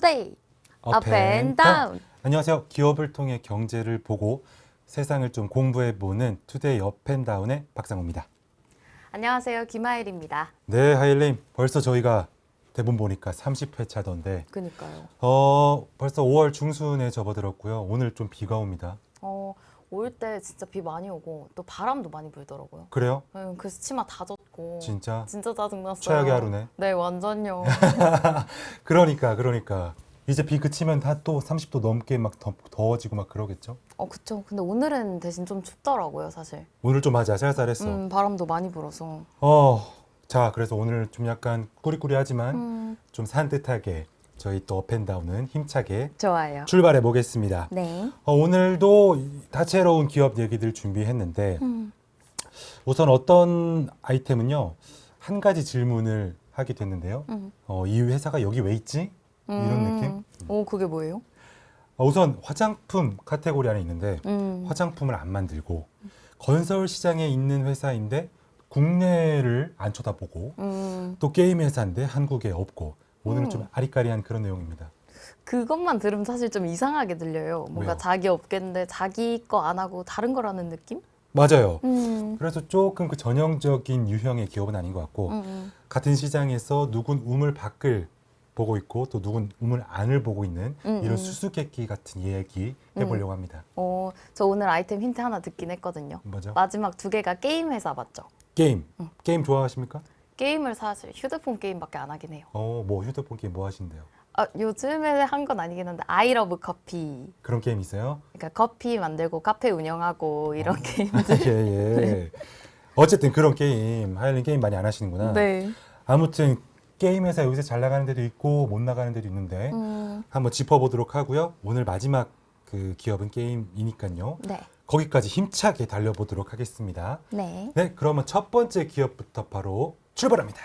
투데이 업앤다운. 안녕하세요. 기업을 통해 경제를 보고 세상을 좀 공부해보는 투데이 업앤다운의 박상우입니다. 안녕하세요. 김하일입니다. 네, 하일님. 벌써 저희가 대본 보니까 30회 차던데 그니까요. 벌써 5월 중순에 접어들었고요. 오늘 좀 비가 옵니다. 올 때 진짜 비 많이 오고 또 바람도 많이 불더라고요. 그래요? 그래서 치마 다 젖고 진짜? 진짜 짜증났어요. 최악의 하루네. 네, 완전요. 그러니까 이제 비 그치면 다 또 30도 넘게 막 더워지고 막 그러겠죠? 그쵸. 근데 오늘은 대신 좀 춥더라고요, 사실. 오늘 좀 맞아, 쌀쌀했어. 바람도 많이 불어서. 자, 그래서 오늘 좀 약간 꾸리꾸리하지만 좀 산뜻하게 저희 또 업앤다운은 힘차게 좋아요. 출발해 보겠습니다. 네. 오늘도 다채로운 기업 얘기들 준비했는데 우선 어떤 아이템은요, 한 가지 질문을 하게 됐는데요. 이 회사가 여기 왜 있지? 이런 느낌? 그게 뭐예요? 우선 화장품 카테고리 안에 있는데 화장품을 안 만들고 건설 시장에 있는 회사인데 국내를 안 쳐다보고 또 게임 회사인데 한국에 없고 오늘은 좀 아리까리한 그런 내용입니다. 그것만 들으면 사실 좀 이상하게 들려요. 뭔가 왜요? 자기 업계인데 자기 거 안 하고 다른 거라는 느낌? 맞아요. 그래서 조금 그 전형적인 유형의 기업은 아닌 것 같고 같은 시장에서 누군 우물 밖을 보고 있고 또 누군 우물 안을 보고 있는 이런 수수께끼 같은 얘기 해보려고 합니다. 저 오늘 아이템 힌트 하나 듣긴 했거든요. 뭐죠? 마지막 두 개가 게임 회사 맞죠? 게임. 게임 좋아하십니까? 게임을 사실 휴대폰 게임밖에 안 하긴 해요. 뭐 휴대폰 게임 뭐 하신대요? 요즘에 한 건 아니긴 한데 아이러브 커피. 그런 게임 있어요? 그러니까 커피 만들고 카페 운영하고 이런 게임들. 예. 어쨌든 그런 게임, 하일린 게임 많이 안 하시는구나. 네. 아무튼 게임 회사 요새 잘 나가는 데도 있고 못 나가는 데도 있는데 한번 짚어보도록 하고요. 오늘 마지막 그 기업은 게임이니까요. 네. 거기까지 힘차게 달려보도록 하겠습니다. 네. 네, 그러면 첫 번째 기업부터 바로 출발합니다.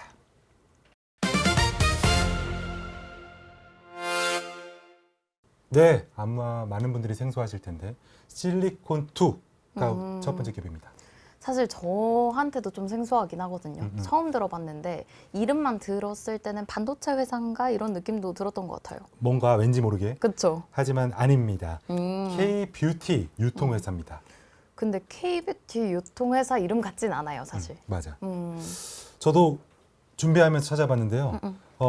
네, 아마 많은 분들이 생소하실 텐데 실리콘2가 첫 번째 기업입니다. 사실 저한테도 좀 생소하긴 하거든요. 처음 들어봤는데 이름만 들었을 때는 반도체 회사인가 이런 느낌도 들었던 것 같아요. 뭔가 왠지 모르게 그쵸? 하지만 아닙니다. K-뷰티 유통회사입니다. 근데 K-뷰티 유통회사 이름 같진 않아요, 사실. 맞아. 저도 준비하면서 찾아봤는데요.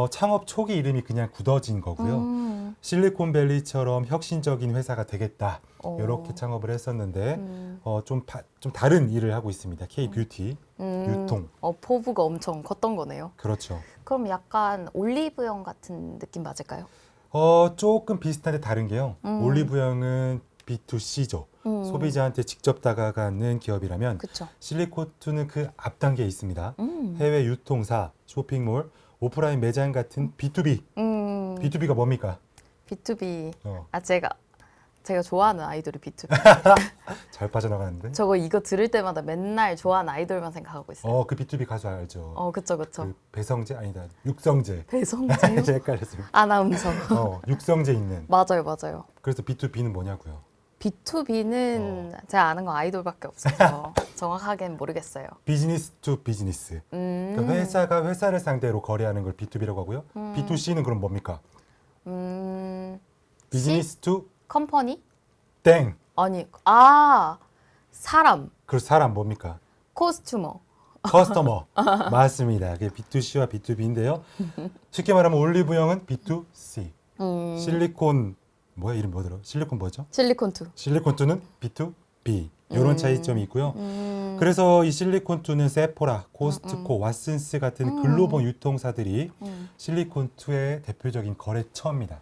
창업 초기 이름이 그냥 굳어진 거고요. 실리콘밸리처럼 혁신적인 회사가 되겠다. 이렇게 창업을 했었는데 좀 다른 일을 하고 있습니다. K-뷰티 유통. 포부가 엄청 컸던 거네요. 그렇죠. 그럼 약간 올리브영 같은 느낌 맞을까요? 조금 비슷한데 다른 게요. 올리브영은 B2C죠. 소비자한테 직접 다가가는 기업이라면 그쵸. 실리콘2는 그 앞단계에 있습니다. 해외 유통사, 쇼핑몰, 오프라인 매장 같은 B2B. B2B가 뭡니까? B2B. 어. 제가 좋아하는 아이돌이 B2B. 잘 빠져나가는데. 이거 들을 때마다 맨날 좋아하는 아이돌만 생각하고 있어요. 그 B2B 가수 알죠? 그쵸. 그 배성재 아니다. 육성재. 배성재요? 제가 헷갈렸습니다. 아나운서. 육성재 있는. 맞아요. 그래서 B2B는 뭐냐고요? B2B는 제가 아는 건 아이돌밖에 없어서 정확하게는 모르겠어요. 비즈니스 투 비즈니스. 그러니까 회사가 회사를 상대로 거래하는 걸 B2B라고 하고요. B2C는 그럼 뭡니까? 비즈니스 투 컴퍼니? 땡. 아니, 사람. 그 사람 뭡니까? 코스튜머. 커스터머. 맞습니다. 그게 B2C와 B2B인데요. 쉽게 말하면 올리브영은 B2C. 실리콘 이름 뭐더라? 실리콘 뭐죠? 실리콘2. 실리콘2는 B2B. 이런 차이점이 있고요. 그래서 이 실리콘2는 세포라, 코스트코, 왓슨스 같은 글로벌 유통사들이 실리콘2의 대표적인 거래처입니다.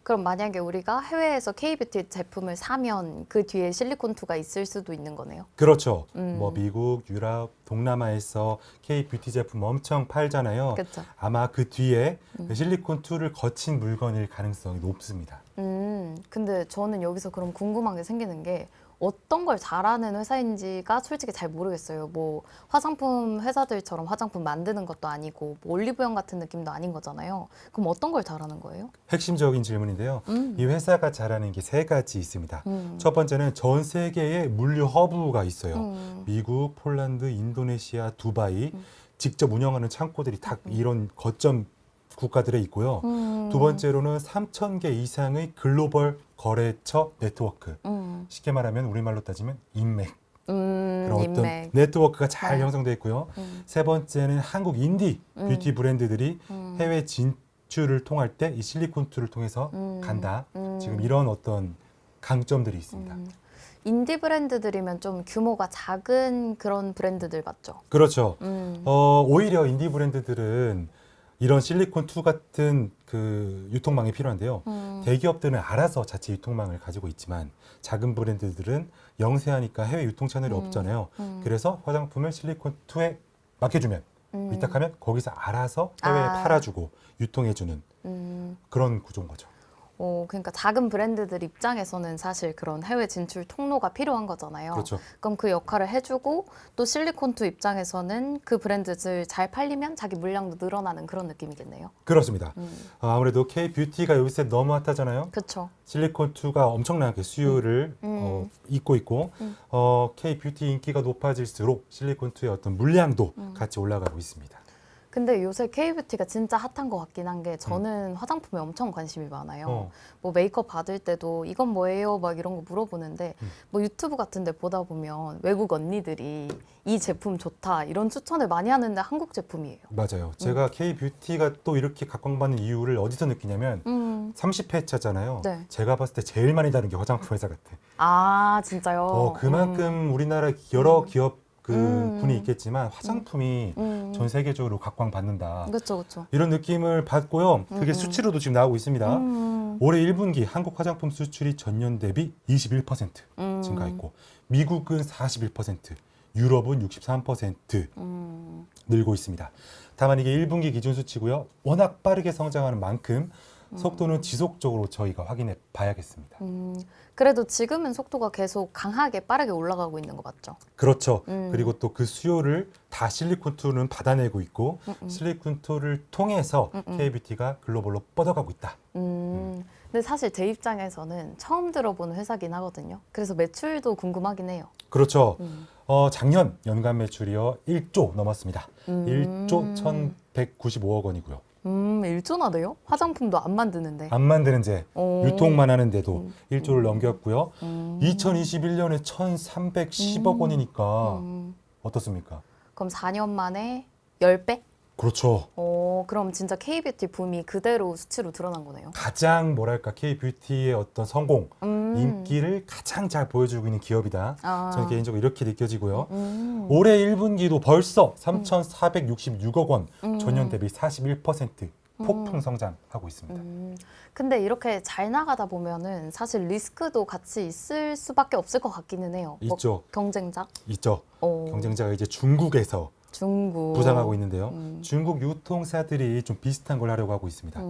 그럼 만약에 우리가 해외에서 K-뷰티 제품을 사면 그 뒤에 실리콘2가 있을 수도 있는 거네요. 그렇죠. 미국, 유럽, 동남아에서 K-뷰티 제품 엄청 팔잖아요. 그쵸. 아마 그 뒤에 실리콘2를 거친 물건일 가능성이 높습니다. 근데 저는 여기서 그럼 궁금한 게 생기는 게 어떤 걸 잘하는 회사인지가 솔직히 잘 모르겠어요. 뭐 화장품 회사들처럼 화장품 만드는 것도 아니고 뭐 올리브영 같은 느낌도 아닌 거잖아요. 그럼 어떤 걸 잘하는 거예요? 핵심적인 질문인데요. 이 회사가 잘하는 게 세 가지 있습니다. 첫 번째는 전 세계에 물류 허브가 있어요. 미국, 폴란드, 인도네시아, 두바이 직접 운영하는 창고들이 다 이런 거점 국가들에 있고요. 두 번째로는 3,000개 이상의 글로벌 거래처 네트워크. 쉽게 말하면 우리말로 따지면 인맥. 그런 어떤 인맥. 네트워크가 잘 네. 형성되어 있고요. 세 번째는 한국 인디 뷰티 브랜드들이 해외 진출을 통할 때 이 실리콘투를 통해서 간다. 지금 이런 어떤 강점들이 있습니다. 인디 브랜드들이면 좀 규모가 작은 그런 브랜드들 맞죠? 그렇죠. 오히려 인디 브랜드들은 이런 실리콘2 같은 그 유통망이 필요한데요. 대기업들은 알아서 자체 유통망을 가지고 있지만 작은 브랜드들은 영세하니까 해외 유통 채널이 없잖아요. 그래서 화장품을 실리콘2에 맡겨주면 위탁하면 거기서 알아서 해외에 팔아주고 유통해주는 그런 구조인 거죠. 그러니까 작은 브랜드들 입장에서는 사실 그런 해외 진출 통로가 필요한 거잖아요. 그렇죠. 그럼 그 역할을 해주고 또 실리콘투 입장에서는 그 브랜드들 잘 팔리면 자기 물량도 늘어나는 그런 느낌이겠네요. 그렇습니다. 아무래도 K-뷰티가 요새 너무 핫하잖아요. 그렇죠. 실리콘2가 엄청나게 수요를 잇고 있고 K-뷰티 인기가 높아질수록 실리콘2의 어떤 물량도 같이 올라가고 있습니다. 근데 요새 K-뷰티가 진짜 핫한 것 같긴 한 게 저는 화장품에 엄청 관심이 많아요. 뭐 메이크업 받을 때도 이건 뭐예요? 막 이런 거 물어보는데 뭐 유튜브 같은 데 보다 보면 외국 언니들이 이 제품 좋다 이런 추천을 많이 하는데 한국 제품이에요. 맞아요. 제가 K-뷰티가 또 이렇게 각광받는 이유를 어디서 느끼냐면 30회차잖아요. 네. 제가 봤을 때 제일 많이 다른 게 화장품 회사 같아. 아 진짜요? 그만큼 우리나라 여러 기업 그 분이 있겠지만 화장품이 전 세계적으로 각광받는다. 그렇죠, 그렇죠. 이런 느낌을 받고요. 그게 수치로도 지금 나오고 있습니다. 올해 1분기 한국 화장품 수출이 전년 대비 21% 증가했고 미국은 41%, 유럽은 63% 늘고 있습니다. 다만 이게 1분기 기준 수치고요. 워낙 빠르게 성장하는 만큼 속도는 지속적으로 저희가 확인해 봐야겠습니다. 그래도 지금은 속도가 계속 강하게 빠르게 올라가고 있는 거 맞죠? 그렇죠. 그리고 또 그 수요를 다 실리콘2는 받아내고 있고 실리콘2를 통해서 K-뷰티가 글로벌로 뻗어가고 있다. 근데 사실 제 입장에서는 처음 들어보는 회사긴 하거든요. 그래서 매출도 궁금하긴 해요. 그렇죠. 작년 연간 매출이요 1조 넘었습니다. 1조 1,195억 원이고요. 1조나 돼요? 화장품도 안 만드는데. 안 만드는 제 유통만 하는데도 1조를 음. 넘겼고요. 2021년에 1,310억 원이니까 어떻습니까? 그럼 4년 만에 10배? 그렇죠. 그럼 진짜 K-뷰티 붐이 그대로 수치로 드러난 거네요. 가장 뭐랄까 K-뷰티의 어떤 성공, 인기를 가장 잘 보여주고 있는 기업이다. 저는 개인적으로 이렇게 느껴지고요. 올해 1분기도 벌써 3,466억 원, 전년 대비 41% 폭풍 성장하고 있습니다. 근데 이렇게 잘 나가다 보면은 사실 리스크도 같이 있을 수밖에 없을 것 같기는 해요. 있죠. 뭐 경쟁자? 있죠. 경쟁자가 이제 중국에서 중국. 부상하고 있는데요. 중국 유통사들이 좀 비슷한 걸 하려고 하고 있습니다.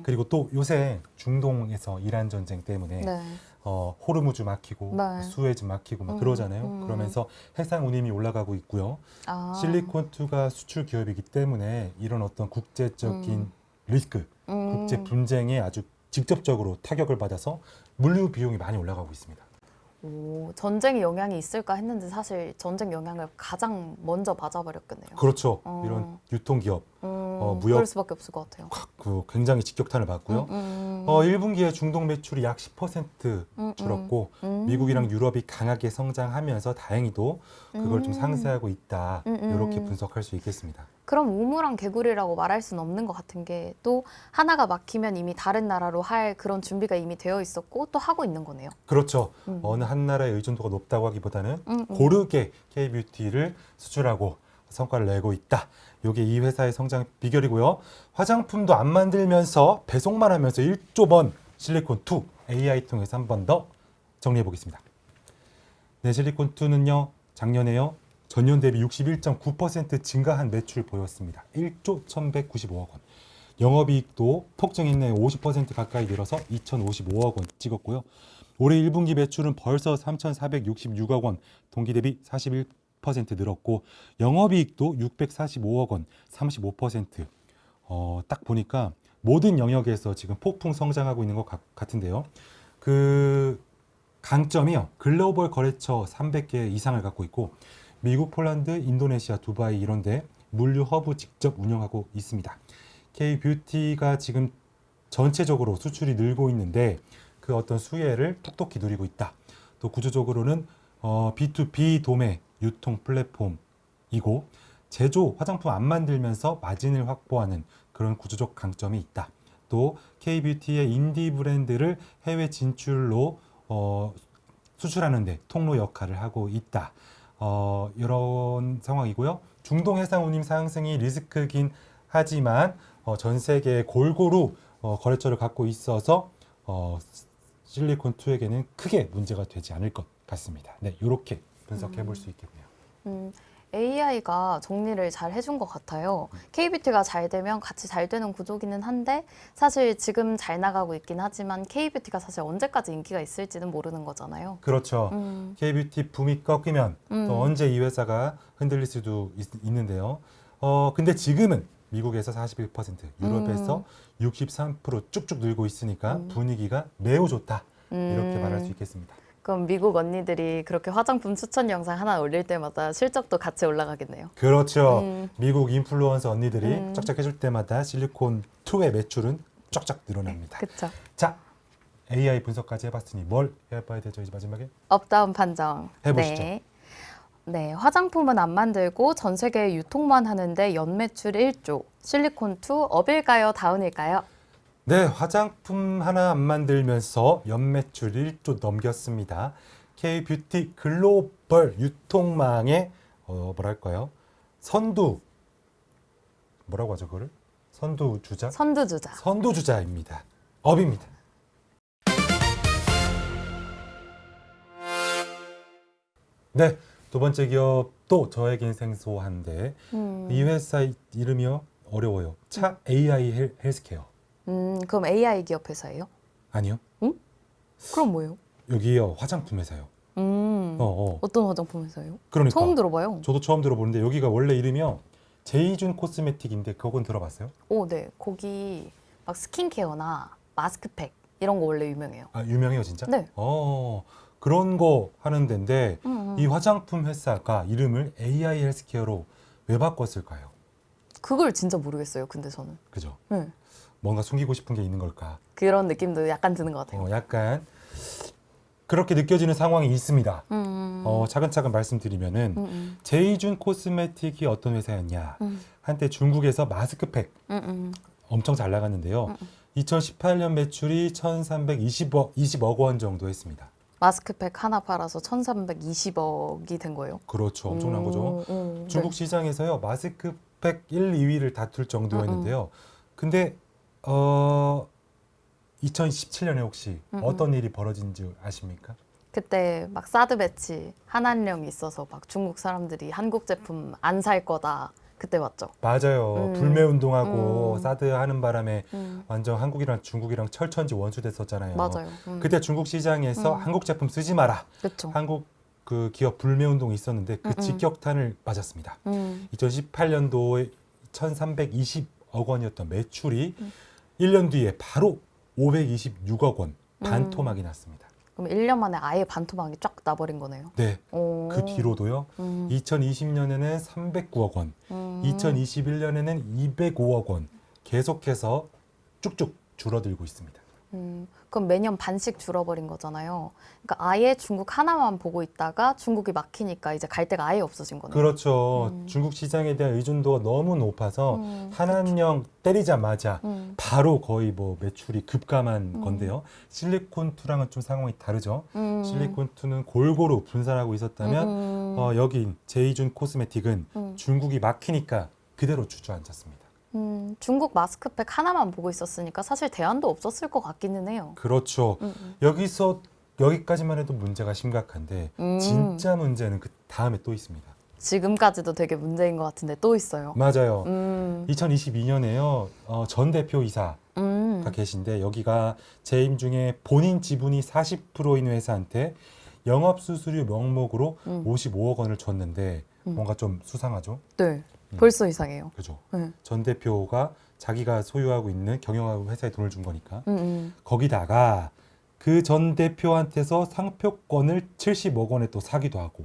그리고 또 요새 중동에서 이란 전쟁 때문에 네. 호르무즈 막히고 네. 수에즈 막히고 막 그러잖아요. 그러면서 해상 운임이 올라가고 있고요. 실리콘2가 수출 기업이기 때문에 이런 어떤 국제적인 리스크, 국제 분쟁에 아주 직접적으로 타격을 받아서 물류 비용이 많이 올라가고 있습니다. 전쟁이 영향이 있을까 했는데 사실 전쟁 영향을 가장 먼저 맞아버렸겠네요. 그렇죠. 이런 유통기업, 무역 그럴 수밖에 없을 것 같아요. 굉장히 직격탄을 받고요. 1분기에 중동 매출이 약 10% 줄었고 미국이랑 유럽이 강하게 성장하면서 다행히도 그걸 좀 상쇄하고 있다. 이렇게 분석할 수 있겠습니다. 그럼 우물안 개구리라고 말할 수는 없는 것 같은 게 또 하나가 막히면 이미 다른 나라로 할 그런 준비가 이미 되어 있었고 또 하고 있는 거네요. 그렇죠. 어느 한 나라의 의존도가 높다고 하기보다는 고르게 K-뷰티를 수출하고 성과를 내고 있다. 이게 이 회사의 성장 비결이고요. 화장품도 안 만들면서 배송만 하면서 1조 번 실리콘2 AI 통해서 한 번 더 정리해 보겠습니다. 네, 실리콘2는요. 작년에요. 전년 대비 61.9% 증가한 매출 보였습니다. 1조 1,195억 원. 영업이익도 폭증했네. 50% 가까이 늘어서 2,055억 원 찍었고요. 올해 1분기 매출은 벌써 3,466억 원, 동기 대비 41% 늘었고 영업이익도 645억 원, 35%. 딱 보니까 모든 영역에서 지금 폭풍 성장하고 있는 것 같은데요. 그 강점이요. 글로벌 거래처 300개 이상을 갖고 있고 미국, 폴란드, 인도네시아, 두바이 이런 데 물류 허브 직접 운영하고 있습니다. K뷰티가 지금 전체적으로 수출이 늘고 있는데 그 어떤 수혜를 톡톡히 누리고 있다. 또 구조적으로는 B2B 도매 유통 플랫폼이고 제조 화장품 안 만들면서 마진을 확보하는 그런 구조적 강점이 있다. 또 K뷰티의 인디 브랜드를 해외 진출로 수출하는데 통로 역할을 하고 있다. 이런 상황이고요. 중동 해상 운임 상승이 리스크긴 하지만 전 세계에 골고루 거래처를 갖고 있어서 실리콘2에게는 크게 문제가 되지 않을 것 같습니다. 네, 이렇게 분석해 볼 수 있겠네요. AI가 정리를 잘 해준 것 같아요. K뷰티가 잘 되면 같이 잘 되는 구조기는 한데 사실 지금 잘 나가고 있긴 하지만 K뷰티가 사실 언제까지 인기가 있을지는 모르는 거잖아요. 그렇죠. K뷰티 붐이 꺾이면 또 언제 이 회사가 흔들릴 수도 있는데요. 근데 지금은 미국에서 41%, 유럽에서 63% 쭉쭉 늘고 있으니까 분위기가 매우 좋다. 이렇게 말할 수 있겠습니다. 그럼 미국 언니들이 그렇게 화장품 추천 영상 하나 올릴 때마다 실적도 같이 올라가겠네요. 그렇죠. 미국 인플루언서 언니들이 쫙쫙 해줄 때마다 실리콘2의 매출은 쫙쫙 늘어납니다. 그렇죠. 자, AI 분석까지 해봤으니 뭘 해봐야 되죠? 이제 마지막에 업다운 판정. 해보시죠. 네, 화장품은 안 만들고 전 세계에 유통만 하는데 연매출 1조. 실리콘2 업일까요? 다운일까요? 네, 화장품 하나 안 만들면서 연매출 1조 넘겼습니다. K뷰티 글로벌 유통망의 뭐랄까요? 선두 뭐라고 하죠, 그거를? 선두주자? 선두주자. 선두주자입니다. 업입니다. 네, 두 번째 기업도 저에겐 생소한데 이 회사 이름이요 어려워요. 차 AI 헬스케어. 그럼 AI 기업 회사예요? 아니요. 그럼 뭐예요? 여기요 화장품 회사요. 어떤 화장품 회사예요? 그러니까 처음 들어봐요. 저도 처음 들어보는데 여기가 원래 이름이요 제이준 코스메틱인데 그건 들어봤어요? 오, 네. 거기 막 스킨케어나 마스크팩 이런 거 원래 유명해요. 아 유명해요 진짜? 네. 그런 거 하는 데인데 이 화장품 회사가 이름을 AI 헬스케어로 왜 바꿨을까요? 그걸 진짜 모르겠어요. 근데 저는. 그죠? 네. 뭔가 숨기고 싶은 게 있는 걸까? 그런 느낌도 약간 드는 것 같아요. 약간 그렇게 느껴지는 상황이 있습니다. 차근차근 말씀드리면은 제이준 코스메틱이 어떤 회사였냐? 한때 중국에서 마스크팩 엄청 잘 나갔는데요. 2018년 매출이 1,320억 원 정도 했습니다. 마스크팩 하나 팔아서 1,320억이 된 거예요? 그렇죠. 엄청난 거죠. 중국 네. 시장에서요. 마스크팩 1, 2위를 다툴 정도였는데요. 근데 2017년에 혹시 어떤 일이 벌어진 줄 아십니까? 그때 막 사드 배치 한한령이 있어서 막 중국 사람들이 한국 제품 안 살 거다. 그때 맞죠? 맞아요. 불매운동하고 사드 하는 바람에 완전 한국이랑 중국이랑 철천지 원수됐었잖아요. 맞아요. 그때 중국 시장에서 한국 제품 쓰지 마라. 그렇죠. 한국 그 기업 불매운동이 있었는데 그 직격탄을 맞았습니다. 2018년도에 1,320억 원이었던 매출이 1년 뒤에 바로 526억 원 반토막이 났습니다. 그럼 1년 만에 아예 반토막이 쫙 나버린 거네요. 네. 오. 그 뒤로도요. 2020년에는 309억 원, 2021년에는 205억 원 계속해서 쭉쭉 줄어들고 있습니다. 그럼 매년 반씩 줄어버린 거잖아요. 그러니까 아예 중국 하나만 보고 있다가 중국이 막히니까 이제 갈 데가 아예 없어진 거네요. 그렇죠. 중국 시장에 대한 의존도가 너무 높아서 한한령 때리자마자 바로 거의 뭐 매출이 급감한 건데요. 실리콘2랑은 좀 상황이 다르죠. 실리콘2는 골고루 분산하고 있었다면 여긴 제이준 코스메틱은 중국이 막히니까 그대로 주저앉았습니다. 중국 마스크팩 하나만 보고 있었으니까 사실 대안도 없었을 것 같기는 해요. 그렇죠. 여기까지만 해도 문제가 심각한데 진짜 문제는 그 다음에 또 있습니다. 지금까지도 되게 문제인 것 같은데 또 있어요. 맞아요. 2022년에요. 전 대표이사가 계신데 여기가 재임 중에 본인 지분이 40%인 회사한테 영업수수료 명목으로 55억 원을 줬는데 뭔가 좀 수상하죠? 네, 벌써 이상해요. 그죠? 네. 전 대표가 자기가 소유하고 있는 경영하고 회사에 돈을 준 거니까 거기다가 그 전 대표한테서 상표권을 70억 원에 또 사기도 하고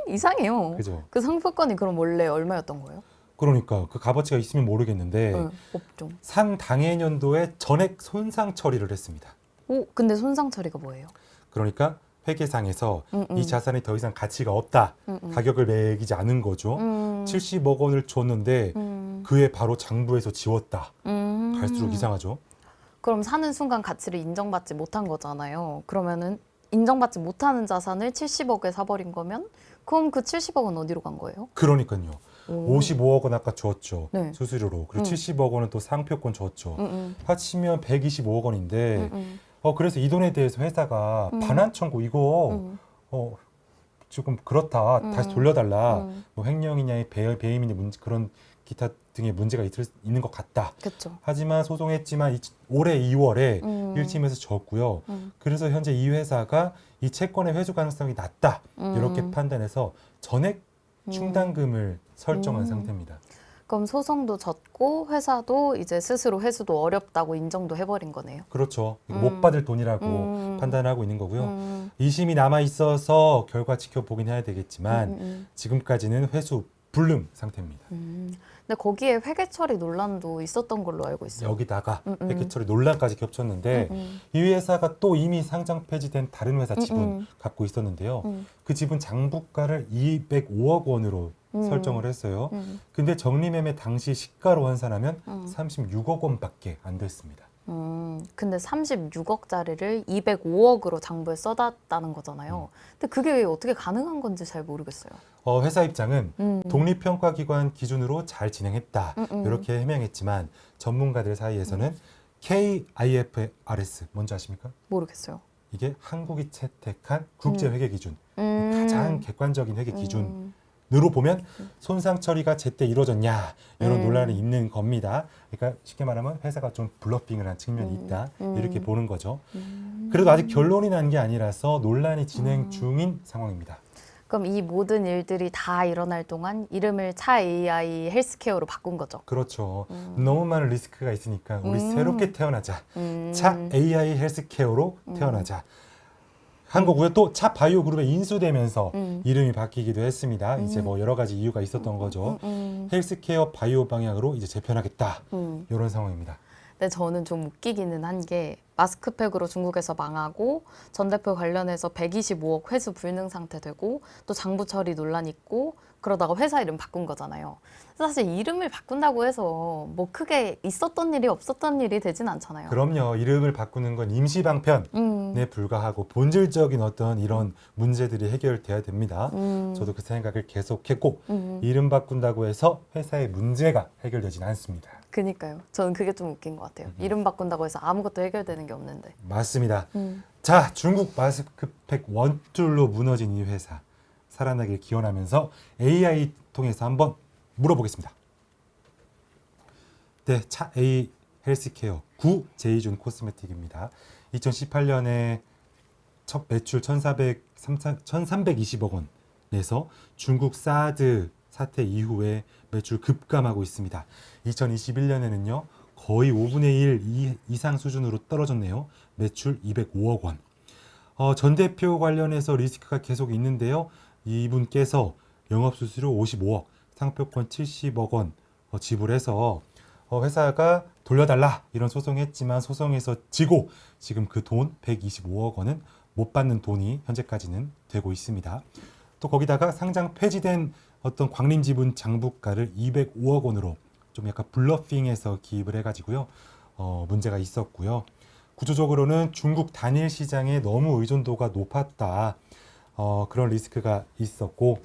이상해요. 그죠? 그 상표권이 그럼 원래 얼마였던 거예요? 그러니까 그 값어치가 있으면 모르겠는데 네, 없죠. 상당해 년도에 전액 손상 처리를 했습니다. 오, 근데 손상 처리가 뭐예요? 그러니까 회계상에서 이 자산이 더 이상 가치가 없다. 가격을 매기지 않은 거죠. 70억 원을 줬는데 그해 바로 장부에서 지웠다. 갈수록 이상하죠. 그럼 사는 순간 가치를 인정받지 못한 거잖아요. 그러면은 인정받지 못하는 자산을 70억에 사버린 거면 그럼 그 70억은 어디로 간 거예요? 그러니까요. 오. 55억 원 아까 줬죠. 네. 수수료로. 그리고 70억 원은 또 상표권 줬죠. 합치면 125억 원인데 그래서 이 돈에 대해서 회사가 반환 청구 이거 조금 그렇다. 다시 돌려달라. 뭐 횡령이냐 배임이냐 그런 기타 등의 문제가 있는 것 같다. 그렇죠. 하지만 소송했지만 올해 2월에 1심에서 졌고요. 그래서 현재 이 회사가 이 채권의 회수 가능성이 낮다. 이렇게 판단해서 전액 충당금을 설정한 상태입니다. 그럼 소송도 졌고 회사도 이제 스스로 회수도 어렵다고 인정도 해버린 거네요. 그렇죠. 못 받을 돈이라고 판단하고 있는 거고요. 2심이 남아 있어서 결과 지켜보긴 해야 되겠지만 지금까지는 회수 불능 상태입니다. 근데 거기에 회계 처리 논란도 있었던 걸로 알고 있어요. 여기다가 회계 처리 논란까지 겹쳤는데 이 회사가 또 이미 상장 폐지된 다른 회사 지분 갖고 있었는데요. 그 지분 장부가를 205억 원으로 설정을 했어요. 근데 정리매매 당시 시가로 환산하면 36억 원밖에 안 됐습니다. 근데 36억짜리를 205억으로 장부에 써놨다는 거잖아요. 근데 그게 어떻게 가능한 건지 잘 모르겠어요. 회사 입장은 독립평가기관 기준으로 잘 진행했다. 이렇게 해명했지만 전문가들 사이에서는 KIFRS 뭔지 아십니까? 모르겠어요. 이게 한국이 채택한 국제회계 기준, 가장 객관적인 회계 기준으로 보면 손상 처리가 제때 이루어졌냐 이런 논란이 있는 겁니다. 그러니까 쉽게 말하면 회사가 좀 블러핑을 한 측면이 있다 이렇게 보는 거죠. 그래도 아직 결론이 난 게 아니라서 논란이 진행 중인 상황입니다. 그럼 이 모든 일들이 다 일어날 동안 이름을 차 AI 헬스케어로 바꾼 거죠. 그렇죠. 너무 많은 리스크가 있으니까 우리 새롭게 태어나자. 차 AI 헬스케어로 태어나자. 한 거고요. 또 차 바이오 그룹에 인수되면서 이름이 바뀌기도 했습니다. 이제 뭐 여러 가지 이유가 있었던 거죠. 헬스케어 바이오 방향으로 이제 재편하겠다. 이런 상황입니다. 근데 저는 좀 웃기기는 한 게 마스크팩으로 중국에서 망하고 전 대표 관련해서 125억 회수 불능 상태 되고 또 장부 처리 논란 있고 그러다가 회사 이름 바꾼 거잖아요. 사실 이름을 바꾼다고 해서 뭐 크게 있었던 일이 없었던 일이 되진 않잖아요. 그럼요. 이름을 바꾸는 건 임시 방편에 불과하고 본질적인 어떤 이런 문제들이 해결돼야 됩니다. 저도 그 생각을 계속했고 이름 바꾼다고 해서 회사의 문제가 해결되진 않습니다. 그니까요. 저는 그게 좀 웃긴 것 같아요. 이름 바꾼다고 해서 아무것도 해결되는 게 없는데. 맞습니다. 자, 중국 마스크팩 원툴로 무너진 이 회사 살아나길 기원하면서 AI 통해서 한번 물어보겠습니다. 네, 차 A 헬스케어 구 제이준 코스메틱입니다. 2018년에 첫 매출 1,320억 원 내서 중국 사드 사태 이후에 매출 급감하고 있습니다. 2021년에는요. 거의 5분의 1 이상 수준으로 떨어졌네요. 매출 205억 원. 전 대표 관련해서 리스크가 계속 있는데요. 이분께서 영업수수료 55억, 상표권 70억 원 지불해서 회사가 돌려달라 이런 소송했지만 소송에서 지고 지금 그 돈 125억 원은 못 받는 돈이 현재까지는 되고 있습니다. 또 거기다가 상장 폐지된 어떤 광림지분 장부가를 205억 원으로 좀 약간 블러핑해서 기입을 해가지고요. 문제가 있었고요. 구조적으로는 중국 단일 시장에 너무 의존도가 높았다. 그런 리스크가 있었고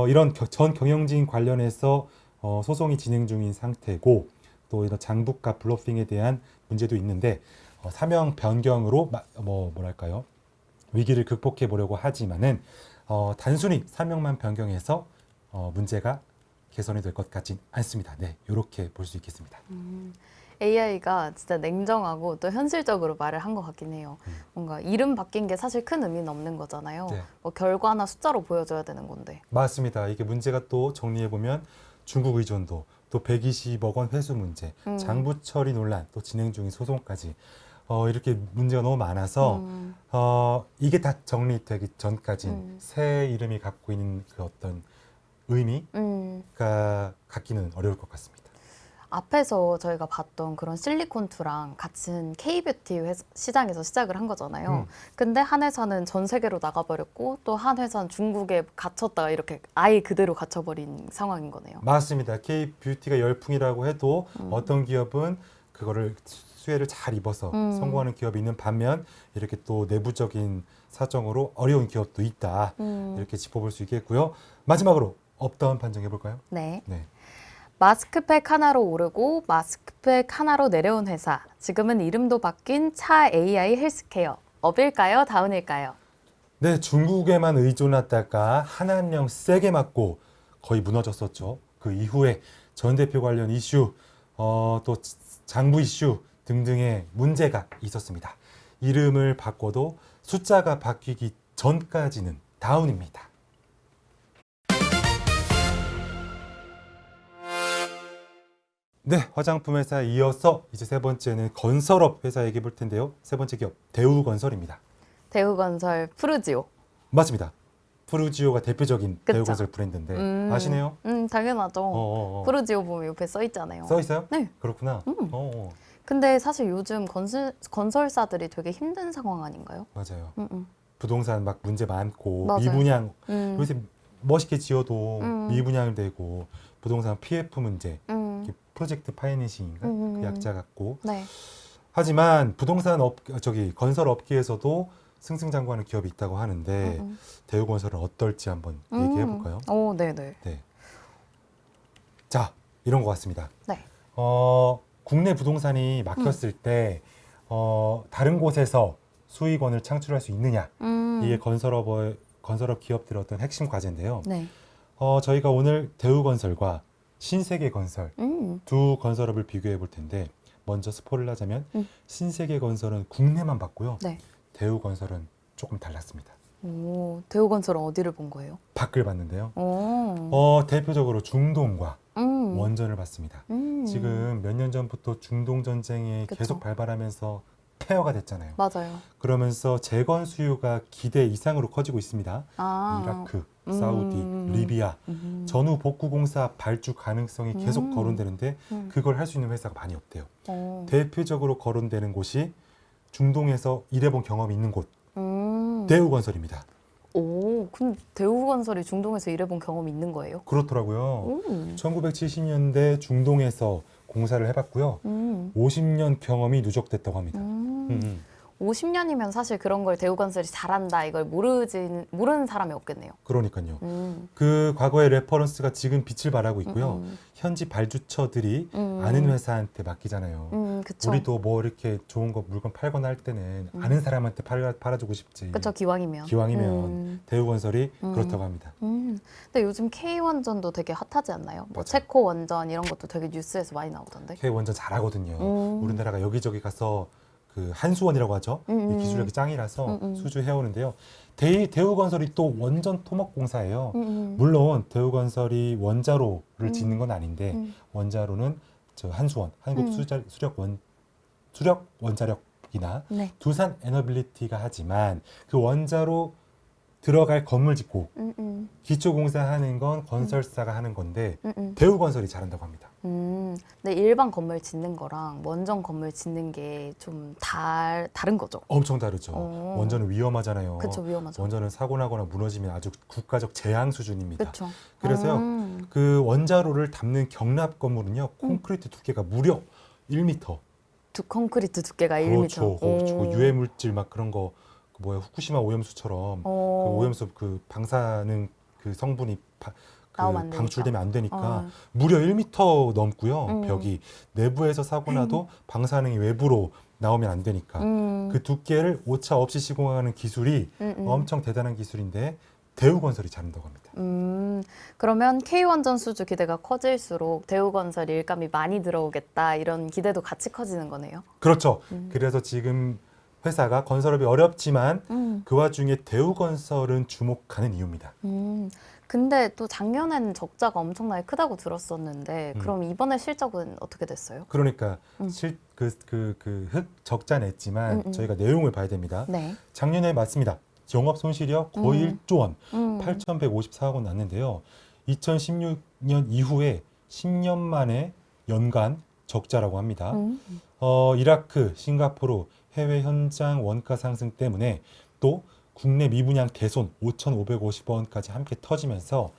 이런 전 경영진 관련해서 소송이 진행 중인 상태고 또 이런 장부가 블러핑에 대한 문제도 있는데 사명 변경으로 뭐랄까요 위기를 극복해 보려고 하지만은 단순히 사명만 변경해서 문제가 개선이 될 것 같진 않습니다. 네, 이렇게 볼 수 있겠습니다. AI가 진짜 냉정하고 또 현실적으로 말을 한 것 같긴 해요. 뭔가 이름 바뀐 게 사실 큰 의미는 없는 거잖아요. 네. 뭐 결과나 숫자로 보여줘야 되는 건데. 맞습니다. 이게 문제가 또 정리해 보면 중국 의존도, 또 120억 원 회수 문제, 장부 처리 논란, 또 진행 중인 소송까지 이렇게 문제가 너무 많아서 이게 다 정리되기 전까지 새 이름이 갖고 있는 그 어떤 의미가 갖기는 어려울 것 같습니다. 앞에서 저희가 봤던 그런 실리콘투랑 같은 K뷰티 시장에서 시작을 한 거잖아요. 근데 한 회사는 전 세계로 나가버렸고 또 한 회사는 중국에 갇혔다가 이렇게 아예 그대로 갇혀버린 상황인 거네요. 맞습니다. K뷰티가 열풍이라고 해도 어떤 기업은 그거를 수혜를 잘 입어서 성공하는 기업이 있는 반면 이렇게 또 내부적인 사정으로 어려운 기업도 있다. 이렇게 짚어볼 수 있겠고요. 마지막으로 업다운 판정해 볼까요? 네. 네. 마스크팩 하나로 오르고 마스크팩 하나로 내려온 회사. 지금은 이름도 바뀐 차 AI 헬스케어. 업일까요? 다운일까요? 네, 중국에만 의존하다가 한한령 세게 맞고 거의 무너졌었죠. 그 이후에 전 대표 관련 이슈, 또 장부 이슈 등등의 문제가 있었습니다. 이름을 바꿔도 숫자가 바뀌기 전까지는 다운입니다. 네, 화장품 회사에 이어서 이제 세 번째는 건설업 회사 얘기해 볼 텐데요. 세 번째 기업 대우건설입니다. 대우건설 푸르지오. 맞습니다. 푸르지오가 대표적인 그쵸? 대우건설 브랜드인데 아시네요? 당연하죠. 푸르지오 보면 옆에 써 있잖아요. 써 있어요? 네. 그렇구나. 근데 사실 요즘 건설사들이 되게 힘든 상황 아닌가요? 맞아요. 음. 부동산 막 문제 많고 맞아요. 미분양 요새 멋있게 지어도 음. 미분양 되고 부동산 PF 문제 프로젝트 파이낸싱인가 그 약자 같고 네. 하지만 부동산 건설 업계에서도 승승장구하는 기업이 있다고 하는데 대우건설은 어떨지 한번 얘기해 볼까요? 오, 네네. 네. 자, 이런 것 같습니다. 네. 국내 부동산이 막혔을 때 다른 곳에서 수익원을 창출할 수 있느냐 이게 건설업 기업들의 어떤 핵심 과제인데요. 네. 저희가 오늘 대우건설과 신세계건설 두 건설업을 비교해 볼 텐데 먼저 스포를 하자면 신세계건설은 국내만 봤고요. 네. 대우건설은 조금 달랐습니다. 오, 대우건설은 어디를 본 거예요? 밖을 봤는데요. 오. 대표적으로 중동과 원전을 봤습니다. 지금 몇 년 전부터 중동 전쟁이 그쵸. 계속 발발하면서 폐허가 됐잖아요. 맞아요. 그러면서 재건 수요가 기대 이상으로 커지고 있습니다. 아. 이라크, 사우디, 리비아 전후 복구 공사 발주 가능성이 계속 거론되는데 그걸 할 수 있는 회사가 많이 없대요. 대표적으로 거론되는 곳이 중동에서 일해본 경험이 있는 곳 대우건설입니다. 오, 근데 대우건설이 중동에서 일해본 경험이 있는 거예요? 그렇더라고요. 1970년대 중동에서 공사를 해봤고요. 50년 경험이 누적됐다고 합니다. 50년이면 사실 그런 걸 대우건설이 잘한다 이걸 모르는 사람이 없겠네요. 그러니까요. 그 과거의 레퍼런스가 지금 빛을 발하고 있고요. 현지 발주처들이 아는 회사한테 맡기잖아요. 그쵸. 우리도 뭐 이렇게 좋은 거 물건 팔거나 할 때는 아는 사람한테 팔아주고 싶지. 그쵸, 기왕이면. 대우건설이 그렇다고 합니다. 근데 요즘 K원전도 되게 핫하지 않나요? 뭐 맞아요. 체코 원전 이런 것도 되게 뉴스에서 많이 나오던데. K원전 잘하거든요. 우리나라가 여기저기 가서 그 한수원이라고 하죠. 이 기술력이 짱이라서 수주해오는데요. 대우건설이 또 원전 토목공사예요. 물론 대우건설이 원자로를 짓는 건 아닌데 원자로는 저 한수원, 수력 원자력이나 네. 두산 에너빌리티가 하지만 그 원자로 들어갈 건물 짓고 기초공사하는 건 건설사가 하는 건데 대우건설이 잘한다고 합니다. 근데 일반 건물 짓는 거랑 원전 건물 짓는 게 좀 다른 거죠. 엄청 다르죠. 원전은 위험하잖아요. 그쵸, 위험하죠. 원전은 사고 나거나 무너지면 아주 국가적 재앙 수준입니다. 그쵸. 그래서요, 그 원자로를 담는 경납 건물은요, 콘크리트 두께가 무려 1m. 콘크리트 두께가 그렇죠. 1m. 유해 물질 막 그런 거, 그 뭐야 후쿠시마 오염수처럼 그 오염수 그 방사능 그 성분이 나오면 안 방출되면 안 되니까 무려 1m 넘고요. 벽이 내부에서 사고 나도 방사능이 외부로 나오면 안 되니까 그 두께를 오차 없이 시공하는 기술이 엄청 대단한 기술인데 대우건설이 잘한다고 합니다. 그러면 K원전 수주 기대가 커질수록 대우건설 일감이 많이 들어오겠다 이런 기대도 같이 커지는 거네요. 그렇죠. 그래서 지금 회사가 건설업이 어렵지만 그 와중에 대우건설은 주목하는 이유입니다. 근데 또 작년에는 적자가 엄청나게 크다고 들었었는데 그럼 이번에 실적은 어떻게 됐어요? 그러니까 흑 적자 냈지만 저희가 내용을 봐야 됩니다. 네. 작년에 맞습니다. 영업 손실이요 거의 1조 원, 8,154억 원 났는데요. 2016년 이후에 10년 만에 연간 적자라고 합니다. 이라크, 싱가포르 해외 현장 원가 상승 때문에 또 국내 미분양 개손 5,550원까지 함께 터지면서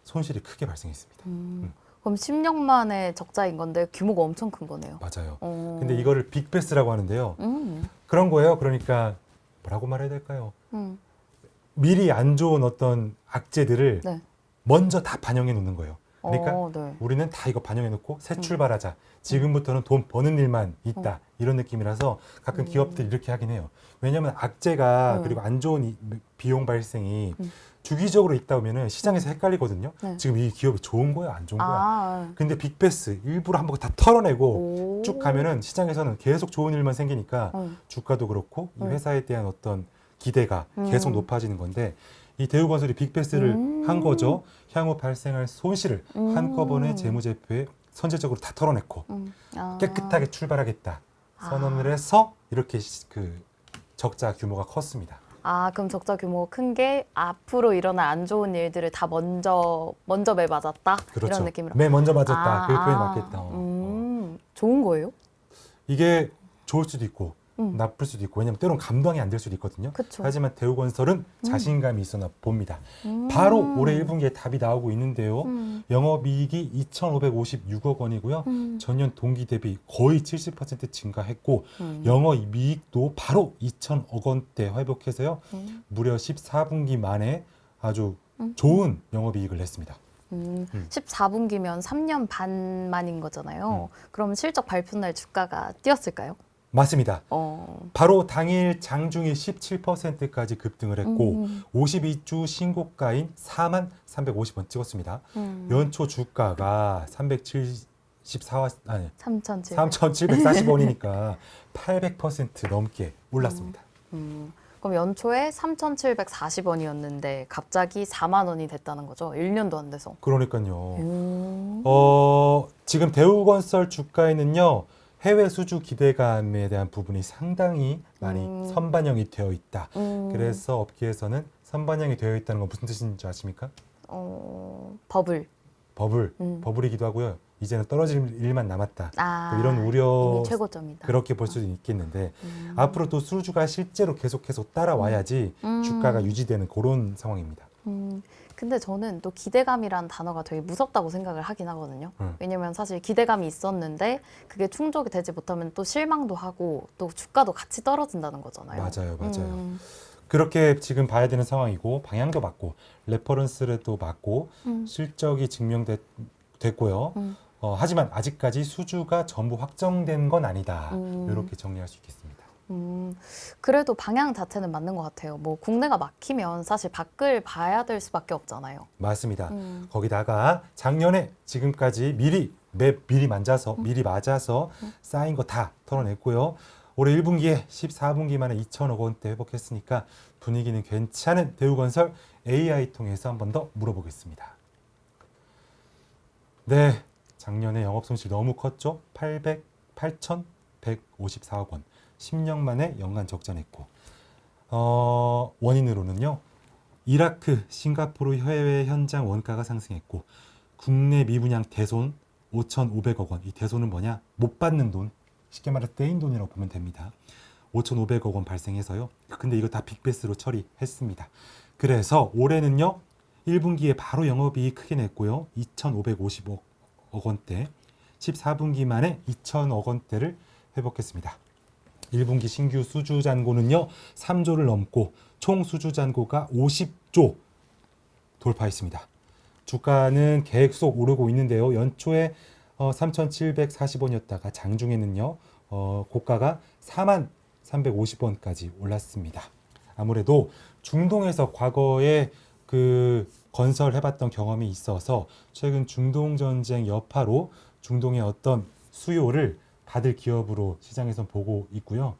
손실이 크게 발생했습니다. 그럼 10년 만에 적자인 건데 규모가 엄청 큰 거네요. 맞아요. 근데 이거를 빅베스라고 하는데요. 그런 거예요. 그러니까 뭐라고 말해야 될까요? 미리 안 좋은 어떤 악재들을 네. 먼저 다 반영해 놓는 거예요. 그러니까 네. 우리는 다 이거 반영해 놓고 새 출발하자. 지금부터는 돈 버는 일만 있다. 이런 느낌이라서 가끔 기업들이 이렇게 하긴 해요. 왜냐하면 악재가 그리고 안 좋은 비용 발생이 주기적으로 있다 보면은 시장에서 헷갈리거든요. 네. 지금 이 기업이 좋은 거야, 안 좋은 거야. 아, 근데 빅베스 일부러 한번 다 털어내고 오. 쭉 가면은 시장에서는 계속 좋은 일만 생기니까 주가도 그렇고 이 회사에 대한 어떤 기대가 계속 높아지는 건데 이 대우건설이 빅베스를 한 거죠. 향후 발생할 손실을 한꺼번에 재무제표에 선제적으로 다 털어냈고 아. 깨끗하게 출발하겠다 선언을 해서 이렇게 그 적자 규모가 컸습니다. 아, 그럼 적자 규모가 큰 게 앞으로 일어날 안 좋은 일들을 다 먼저 매 맞았다? 그렇죠. 이런 느낌으로. 매 먼저 맞았다. 그 표현이 맞겠다. 좋은 거예요? 이게 좋을 수도 있고 나쁠 수도 있고 왜냐면 때로는 감당이 안 될 수도 있거든요. 그쵸. 하지만 대우건설은 자신감이 있었나 봅니다. 바로 올해 1분기에 답이 나오고 있는데요. 영업이익이 2,556억 원이고요. 전년 동기 대비 거의 70% 증가했고 영업이익도 바로 2,000억 원대 회복해서요. 무려 14분기 만에 아주 좋은 영업이익을 냈습니다. 14분기면 3년 반 만인 거잖아요. 그럼 실적 발표 날 주가가 뛰었을까요? 맞습니다. 바로 당일 장중에 17%까지 급등을 했고 52주 신고가인 4만 350원 찍었습니다. 연초 주가가 3,740원이니까 800% 넘게 올랐습니다. 그럼 연초에 3,740원이었는데 갑자기 4만 원이 됐다는 거죠? 1년도 안 돼서. 그러니까요. 지금 대우건설 주가에는요. 해외 수주 기대감에 대한 부분이 상당히 많이 선반영이 되어 있다. 그래서 업계에서는 선반영이 되어 있다는 건 무슨 뜻인지 아십니까? 버블이기도 하고요. 이제는 떨어질 일만 남았다. 이런 우려 이미 최고점이다. 그렇게 볼 수도 있겠는데 앞으로 또 수주가 실제로 계속해서 따라와야지 주가가 유지되는 그런 상황입니다. 근데 저는 또 기대감이란 단어가 되게 무섭다고 생각을 하긴 하거든요. 왜냐면 사실 기대감이 있었는데 그게 충족이 되지 못하면 또 실망도 하고 또 주가도 같이 떨어진다는 거잖아요. 맞아요. 그렇게 지금 봐야 되는 상황이고 방향도 맞고 레퍼런스도 맞고 실적이 증명됐고요. 하지만 아직까지 수주가 전부 확정된 건 아니다. 이렇게 정리할 수 있겠습니다. 그래도 방향 자체는 맞는 것 같아요. 뭐 국내가 막히면 사실 밖을 봐야 될 수밖에 없잖아요. 맞습니다. 거기다가 작년에 지금까지 미리 맞아서 쌓인 거 다 털어냈고요. 올해 1분기에 14분기 만에 2천억 원대 회복했으니까 분위기는 괜찮은 대우건설 AI 통해서 한 번 더 물어보겠습니다. 네, 작년에 영업 손실 너무 컸죠. 8,154억 원. 10년 만에 연간 적자 냈고 원인으로는요. 이라크, 싱가포르 해외 현장 원가가 상승했고 국내 미분양 대손 5,500억 원. 이 대손은 뭐냐? 못 받는 돈. 쉽게 말해서 떼인 돈이라고 보면 됩니다. 5,500억 원 발생해서요. 근데 이거 다 빅베스로 처리했습니다. 그래서 올해는요. 1분기에 바로 영업이익 크게 냈고요. 2,550억 원대. 14분기 만에 2,000억 원대를 회복했습니다. 1분기 신규 수주 잔고는요. 3조를 넘고 총 수주 잔고가 50조 돌파했습니다. 주가는 계속 오르고 있는데요. 연초에 3,740원이었다가 장중에는요. 고가가 4만 350원까지 올랐습니다. 아무래도 중동에서 과거에 그 건설해봤던 경험이 있어서 최근 중동 전쟁 여파로 중동의 어떤 수요를 받을 기업으로 시장에서 보고 있고요.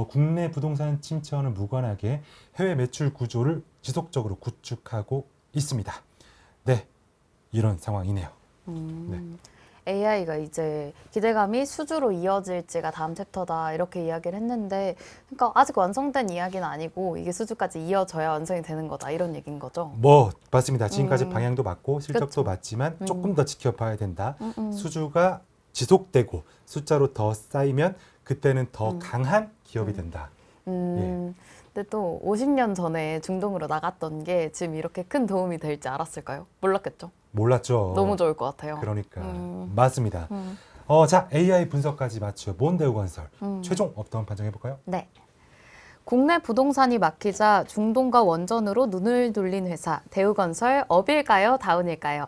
국내 부동산 침체와는 무관하게 해외 매출 구조를 지속적으로 구축하고 있습니다. 네, 이런 상황이네요. 네. AI가 이제 기대감이 수주로 이어질지가 다음 챕터다 이렇게 이야기를 했는데 그러니까 아직 완성된 이야기는 아니고 이게 수주까지 이어져야 완성이 되는 거다 이런 얘기인 거죠. 뭐 맞습니다. 지금까지 방향도 맞고 실적도 그쵸. 맞지만 조금 더 지켜봐야 된다. 음. 수주가 지속되고 숫자로 더 쌓이면 그때는 더 강한 기업이 된다. 근데 또 50년 전에 중동으로 나갔던 게 지금 이렇게 큰 도움이 될지 알았을까요? 몰랐겠죠. 몰랐죠. 너무 좋을 것 같아요. 그러니까 맞습니다. 자 AI 분석까지 마쳐 몬대우건설 최종 업다운 판정해 볼까요? 네. 국내 부동산이 막히자 중동과 원전으로 눈을 돌린 회사 대우건설 업일까요? 다운일까요?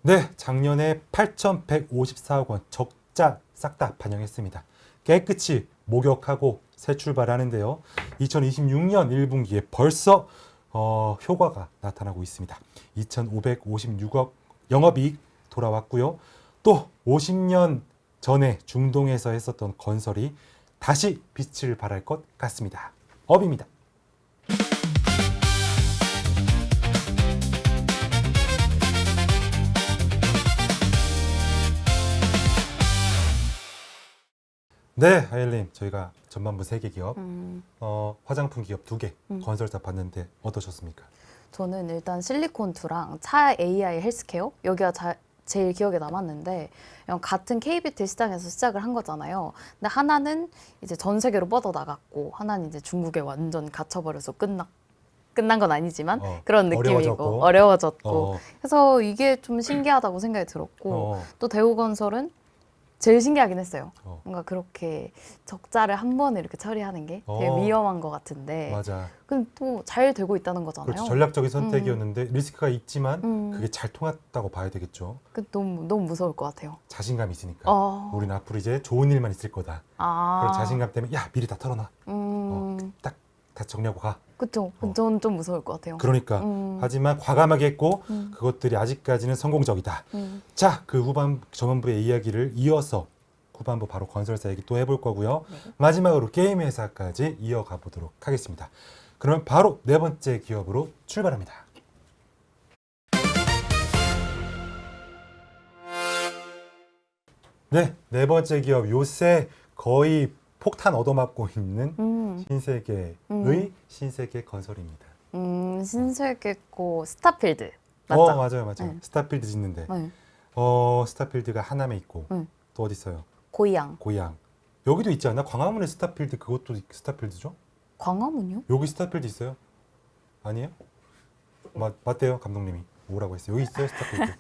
네, 작년에 8,154억 원 적자 싹 다 반영했습니다. 깨끗이 목욕하고 새 출발하는데요. 2026년 1분기에 벌써 효과가 나타나고 있습니다. 2,556억 영업이익 돌아왔고요. 또 50년 전에 중동에서 했었던 건설이 다시 빛을 발할 것 같습니다. 업입니다. 네, 아일님, 저희가 전반부 3개 기업, 화장품 기업 2개, 건설사 봤는데 어떠셨습니까? 저는 일단 실리콘2랑 차 AI 헬스케어 여기가 제일 기억에 남았는데 같은 K뷰티 시장에서 시작을 한 거잖아요. 근데 하나는 이제 전 세계로 뻗어 나갔고 하나는 이제 중국에 완전 갇혀버려서 끝난 건 아니지만 그런 느낌이고 어려워졌고 그래서 이게 좀 신기하다고 생각이 들었고 또 대우건설은 제일 신기하긴 했어요. 뭔가 그렇게 적자를 한 번에 이렇게 처리하는 게 되게 위험한 것 같은데 맞아. 근데 또 잘 되고 있다는 거잖아요. 그렇죠. 전략적인 선택이었는데 리스크가 있지만 그게 잘 통했다고 봐야 되겠죠. 너무 무서울 것 같아요. 자신감이 있으니까. 우리는 앞으로 이제 좋은 일만 있을 거다. 그런 자신감 때문에 야 미리 다 털어놔. 딱 다 정리하고 가. 그쵸. 저는 좀 무서울 것 같아요. 그러니까 하지만 과감하게 했고 그것들이 아직까지는 성공적이다. 자, 그 전반부의 이야기를 이어서 후반부 바로 건설사 얘기 또 해볼 거고요. 마지막으로 게임 회사까지 이어가 보도록 하겠습니다. 그러면 바로 네 번째 기업으로 출발합니다. 네 번째 기업 요새 거의 폭탄 얻어맞고 있는 신세계의 신세계 건설입니다. 신세계고 스타필드 맞죠? 맞아요. 네. 스타필드 짓는데 네. 스타필드가 하남에 있고 또 어디 있어요? 고양. 여기도 있지 않나? 광화문에 스타필드 그것도 스타필드죠? 광화문요? 여기 스타필드 있어요? 아니에요? 맞대요 감독님이 뭐라고 했어요? 여기 있어요 스타필드?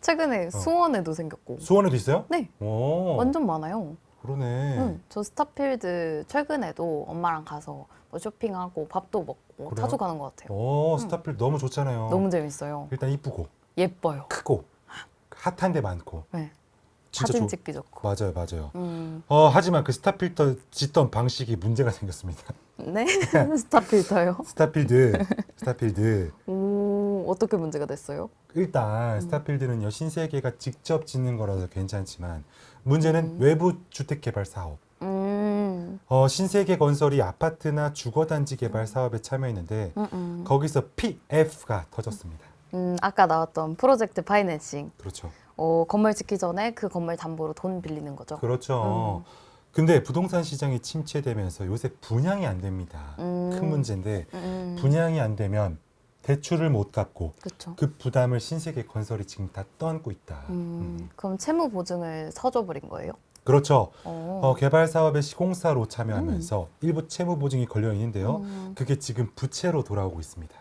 최근에 수원에도 생겼고. 수원에도 있어요? 네. 오, 완전 많아요. 그러네. 저 스타필드 최근에도 엄마랑 가서 뭐 쇼핑하고 밥도 먹고 그래요? 자주 가는 것 같아요. 스타필드 너무 좋잖아요. 너무 재밌어요. 일단 이쁘고 예뻐요. 크고 핫한 데 많고 네. 진짜 사진 찍기 좋고. 맞아요. 하지만 그 스타필드 짓던 방식이 문제가 생겼습니다. 네? 스타필드요? 스타필드. 오, 어떻게 문제가 됐어요? 일단 스타필드는요 신세계가 직접 짓는 거라서 괜찮지만 문제는 외부 주택개발 사업. 신세계 건설이 아파트나 주거단지 개발 사업에 참여했는데 거기서 PF가 터졌습니다. 아까 나왔던 프로젝트 파이낸싱. 그렇죠. 건물 짓기 전에 그 건물 담보로 돈 빌리는 거죠. 그렇죠. 근데 부동산 시장이 침체되면서 요새 분양이 안 됩니다. 큰 문제인데 분양이 안 되면 대출을 못 갚고 그쵸. 그 부담을 신세계 건설이 지금 다 떠안고 있다. 그럼 채무 보증을 서줘 버린 거예요? 그렇죠. 개발 사업에 시공사로 참여하면서 일부 채무 보증이 걸려 있는데요. 그게 지금 부채로 돌아오고 있습니다.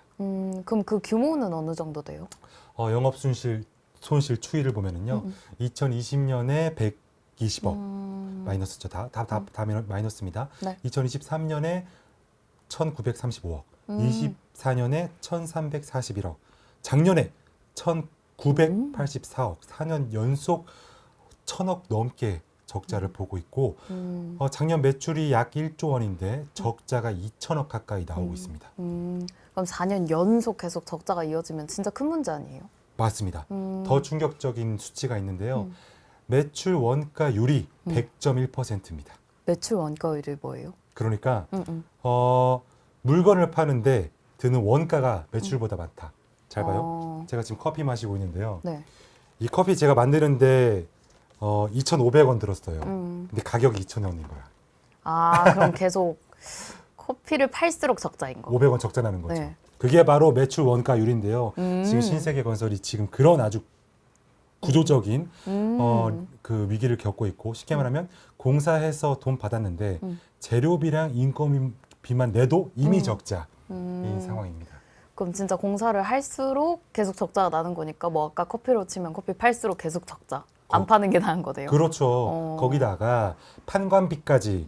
그럼 그 규모는 어느 정도 돼요? 영업 손실 추이를 보면은요. 2020년에 120억 마이너스죠. 다 마이너스입니다. 네. 2023년에 1,935억, 24년에 1,341억, 작년에 1,984억, 4년 연속 1,000억 넘게 적자를 보고 있고 작년 매출이 약 1조 원인데 적자가 2천억 가까이 나오고 있습니다. 그럼 4년 연속 계속 적자가 이어지면 진짜 큰 문제 아니에요? 맞습니다. 더 충격적인 수치가 있는데요. 매출 원가율이 100.1%입니다. 매출 원가율이 뭐예요? 그러니까 물건을 파는데 드는 원가가 매출보다 많다. 잘 봐요. 제가 지금 커피 마시고 있는데요. 네. 이 커피 제가 만드는데 2,500원 들었어요. 근데 가격이 2,000원인 거야. 아, 그럼 계속 커피를 팔수록 적자인 거. 500원 적자 나는 거죠. 네. 그게 바로 매출 원가율인데요. 지금 신세계건설이 지금 그런 아주 구조적인 그 위기를 겪고 있고, 쉽게 말하면 공사해서 돈 받았는데 재료비랑 인건비만 내도 이미 적자인 상황입니다. 그럼 진짜 공사를 할수록 계속 적자가 나는 거니까 뭐 아까 커피로 치면 커피 팔수록 계속 적자. 안 파는 게 나은 거네요. 그렇죠. 거기다가 판관비까지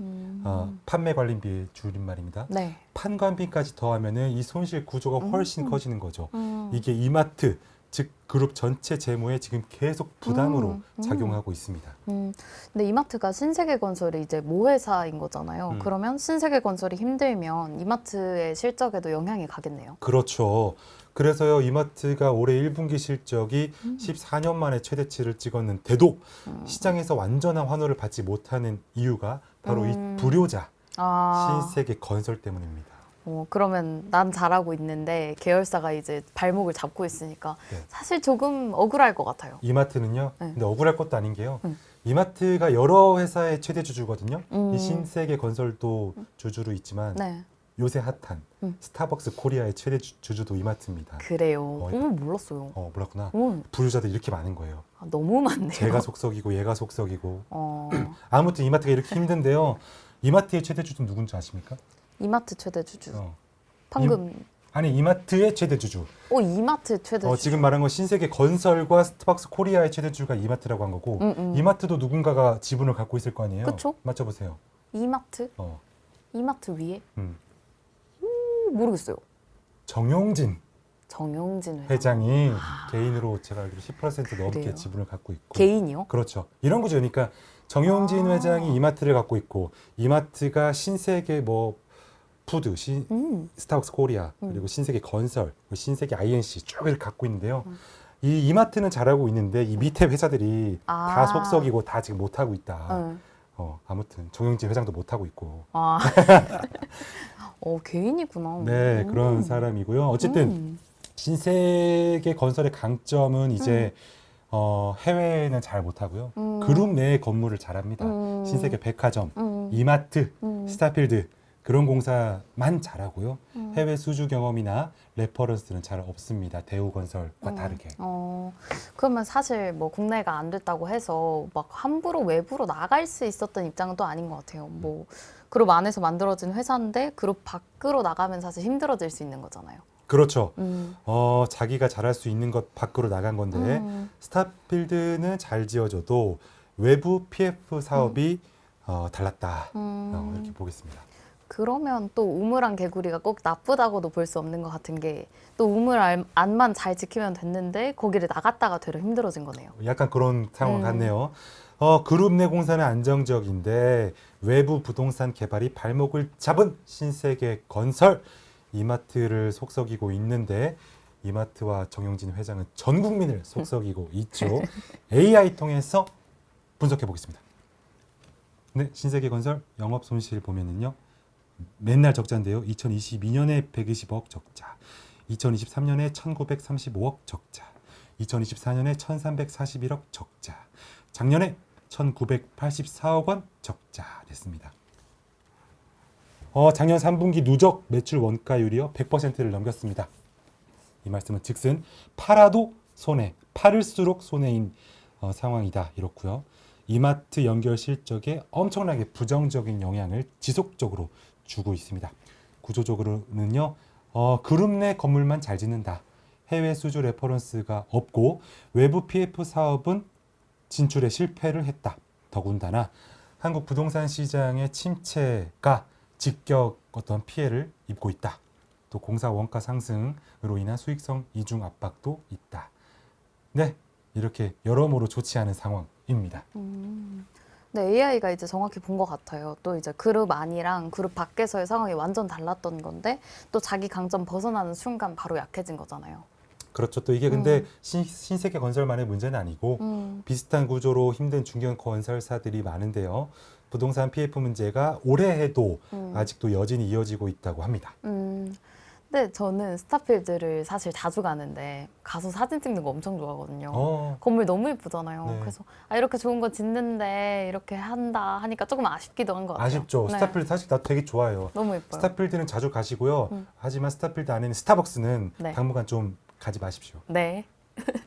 판매 관리비 줄임말입니다. 네. 판관비까지 더하면은 이 손실 구조가 훨씬 커지는 거죠. 이게 이마트, 즉 그룹 전체 재무에 지금 계속 부담으로 작용하고 있습니다. 근데 이마트가 신세계건설이 이제 모회사인 거잖아요. 그러면 신세계건설이 힘들면 이마트의 실적에도 영향이 가겠네요. 그렇죠. 그래서요, 이마트가 올해 1분기 실적이 14년 만에 최대치를 찍었는데도 시장에서 완전한 환호를 받지 못하는 이유가 바로 이 불효자 신세계건설 때문입니다. 그러면 난 잘하고 있는데 계열사가 이제 발목을 잡고 있으니까 네. 사실 조금 억울할 것 같아요. 이마트는요, 네. 근데 억울할 것도 아닌 게요. 이마트가 여러 회사의 최대 주주거든요. 이 신세계건설도 주주로 있지만 네. 요새 핫한 스타벅스 코리아의 최대 주주도 이마트입니다. 그래요. 어, 몰랐어요. 몰랐구나. 오, 불효자들이 이렇게 많은 거예요. 너무 많네요. 제가 속썩이고 얘가 속썩이고. 어, 아무튼 이마트가 이렇게 힘든데요. 이마트의 최대 주주는 누군지 아십니까? 이마트 최대 주주. 어. 방금 아니, 이마트의 최대 주주. 이마트 최대 주주. 지금 말한 건 신세계건설과 스타벅스 코리아의 최대 주주가 이마트라고 한 거고, 이마트도 누군가가 지분을 갖고 있을 거 아니에요? 그쵸? 맞춰보세요. 이마트? 어. 이마트 위에? 음. 모르겠어요. 정용진 정용진 회장이 개인으로 제가 알기로 10% 넘게 그래요? 지분을 갖고 있고. 개인이요? 그렇죠. 이런 거죠. 그러니까 정용진 회장이 이마트를 갖고 있고, 이마트가 신세계 뭐 푸드, 스타벅스 코리아, 그리고 신세계 건설, 신세계 INC 쭉을 갖고 있는데요. 이 이마트는 잘하고 있는데 이 밑에 회사들이 다 속썩이고 다 지금 못하고 있다. 아무튼 정용진 회장도 못하고 있고. 개인이구나. 네, 그런 사람이고요. 어쨌든 신세계 건설의 강점은 이제 해외는 잘 못하고요. 그룹 내의 건물을 잘합니다. 신세계 백화점, 이마트, 스타필드 그런 공사만 잘하고요. 해외 수주 경험이나 레퍼런스는 잘 없습니다. 대우건설과 다르게. 그러면 사실 뭐 국내가 안 됐다고 해서 막 함부로 외부로 나갈 수 있었던 입장은 또 아닌 것 같아요. 뭐 그룹 안에서 만들어진 회사인데 그룹 밖으로 나가면 사실 힘들어질 수 있는 거잖아요. 그렇죠. 자기가 잘할 수 있는 것 밖으로 나간 건데 스타필드는 잘 지어져도 외부 PF 사업이 달랐다. 이렇게 보겠습니다. 그러면 또 우물안 개구리가 꼭 나쁘다고도 볼 수 없는 것 같은 게 또 우물 안만 잘 지키면 됐는데 거기를 나갔다가 되려 힘들어진 거네요. 약간 그런 상황 같네요. 그룹 내 공사는 안정적인데 외부 부동산 개발이 발목을 잡은 신세계 건설 이마트를 속썩이고 있는데 이마트와 정용진 회장은 전 국민을 속썩이고 있죠. AI 통해서 분석해 보겠습니다. 네, 신세계 건설 영업 손실 보면은요. 맨날 적자인데요. 2022년에 120억 적자, 2023년에 1935억 적자, 2024년에 1341억 적자, 작년에 1984억 원 적자 됐습니다. 작년 3분기 누적 매출 원가율이요 100%를 넘겼습니다. 이 말씀은 즉슨 팔아도 손해, 팔을수록 손해인 상황이다 이렇고요. 이마트 연결 실적에 엄청나게 부정적인 영향을 지속적으로 주고 있습니다. 구조적으로는요. 그룹 내 건물만 잘 짓는다. 해외 수주 레퍼런스가 없고 외부 PF 사업은 진출에 실패를 했다. 더군다나 한국 부동산 시장의 침체가 직격 어떤 피해를 입고 있다. 또 공사 원가 상승으로 인한 수익성 이중 압박도 있다. 네, 이렇게 여러모로 좋지 않은 상황입니다. 네, AI가 이제 정확히 본 것 같아요. 또 이제 그룹 안이랑 그룹 밖에서의 상황이 완전 달랐던 건데 또 자기 강점 벗어나는 순간 바로 약해진 거잖아요. 그렇죠. 또 이게 근데 신세계 건설만의 문제는 아니고 비슷한 구조로 힘든 중견 건설사들이 많은데요. 부동산 PF 문제가 올해 해도 아직도 여전히 이어지고 있다고 합니다. 근데 저는 스타필드를 사실 자주 가는데 가서 사진 찍는 거 엄청 좋아하거든요. 건물 너무 예쁘잖아요. 네. 그래서 이렇게 좋은 거 짓는데 이렇게 한다 하니까 조금 아쉽기도 한 것 같아요. 아쉽죠. 네. 스타필드 사실 나도 되게 좋아해요. 너무 예뻐요. 스타필드는 자주 가시고요. 하지만 스타필드 안에 있는 스타벅스는 네. 당분간 좀 가지 마십시오. 네.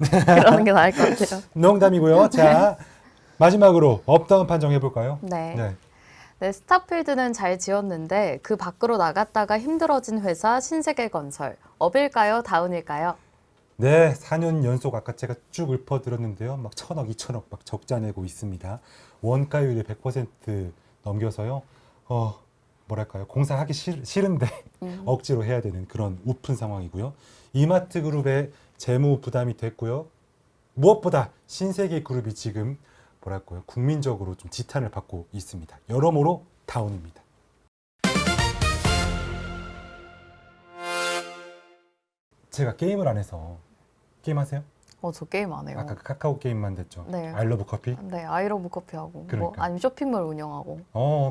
그러는 게 나을 것 같아요. 농담이고요. 자, 마지막으로 업다운 판정 해볼까요? 네. 네, 스타필드는 잘 지었는데 그 밖으로 나갔다가 힘들어진 회사 신세계건설. 업일까요? 다운일까요? 네, 4년 연속 아까 제가 쭉 읊어드렸는데요. 막 1,000억, 2,000억 막 적자 내고 있습니다. 원가율이 100% 넘겨서요. 뭐랄까요. 공사하기 싫은데 억지로 해야 되는 그런 우픈 상황이고요. 이마트 그룹의 재무 부담이 됐고요. 무엇보다 신세계 그룹이 지금 뭐랄까요. 국민적으로 좀 지탄을 받고 있습니다. 여러모로 다운입니다. 제가 게임을 안 해서 게임하세요? 저 게임 안 해요. 아까 그 카카오 게임만 됐죠. 네. 아이러브 커피? 네, 아이러브 커피하고 뭐 그러니까. 아니면 쇼핑몰 운영하고.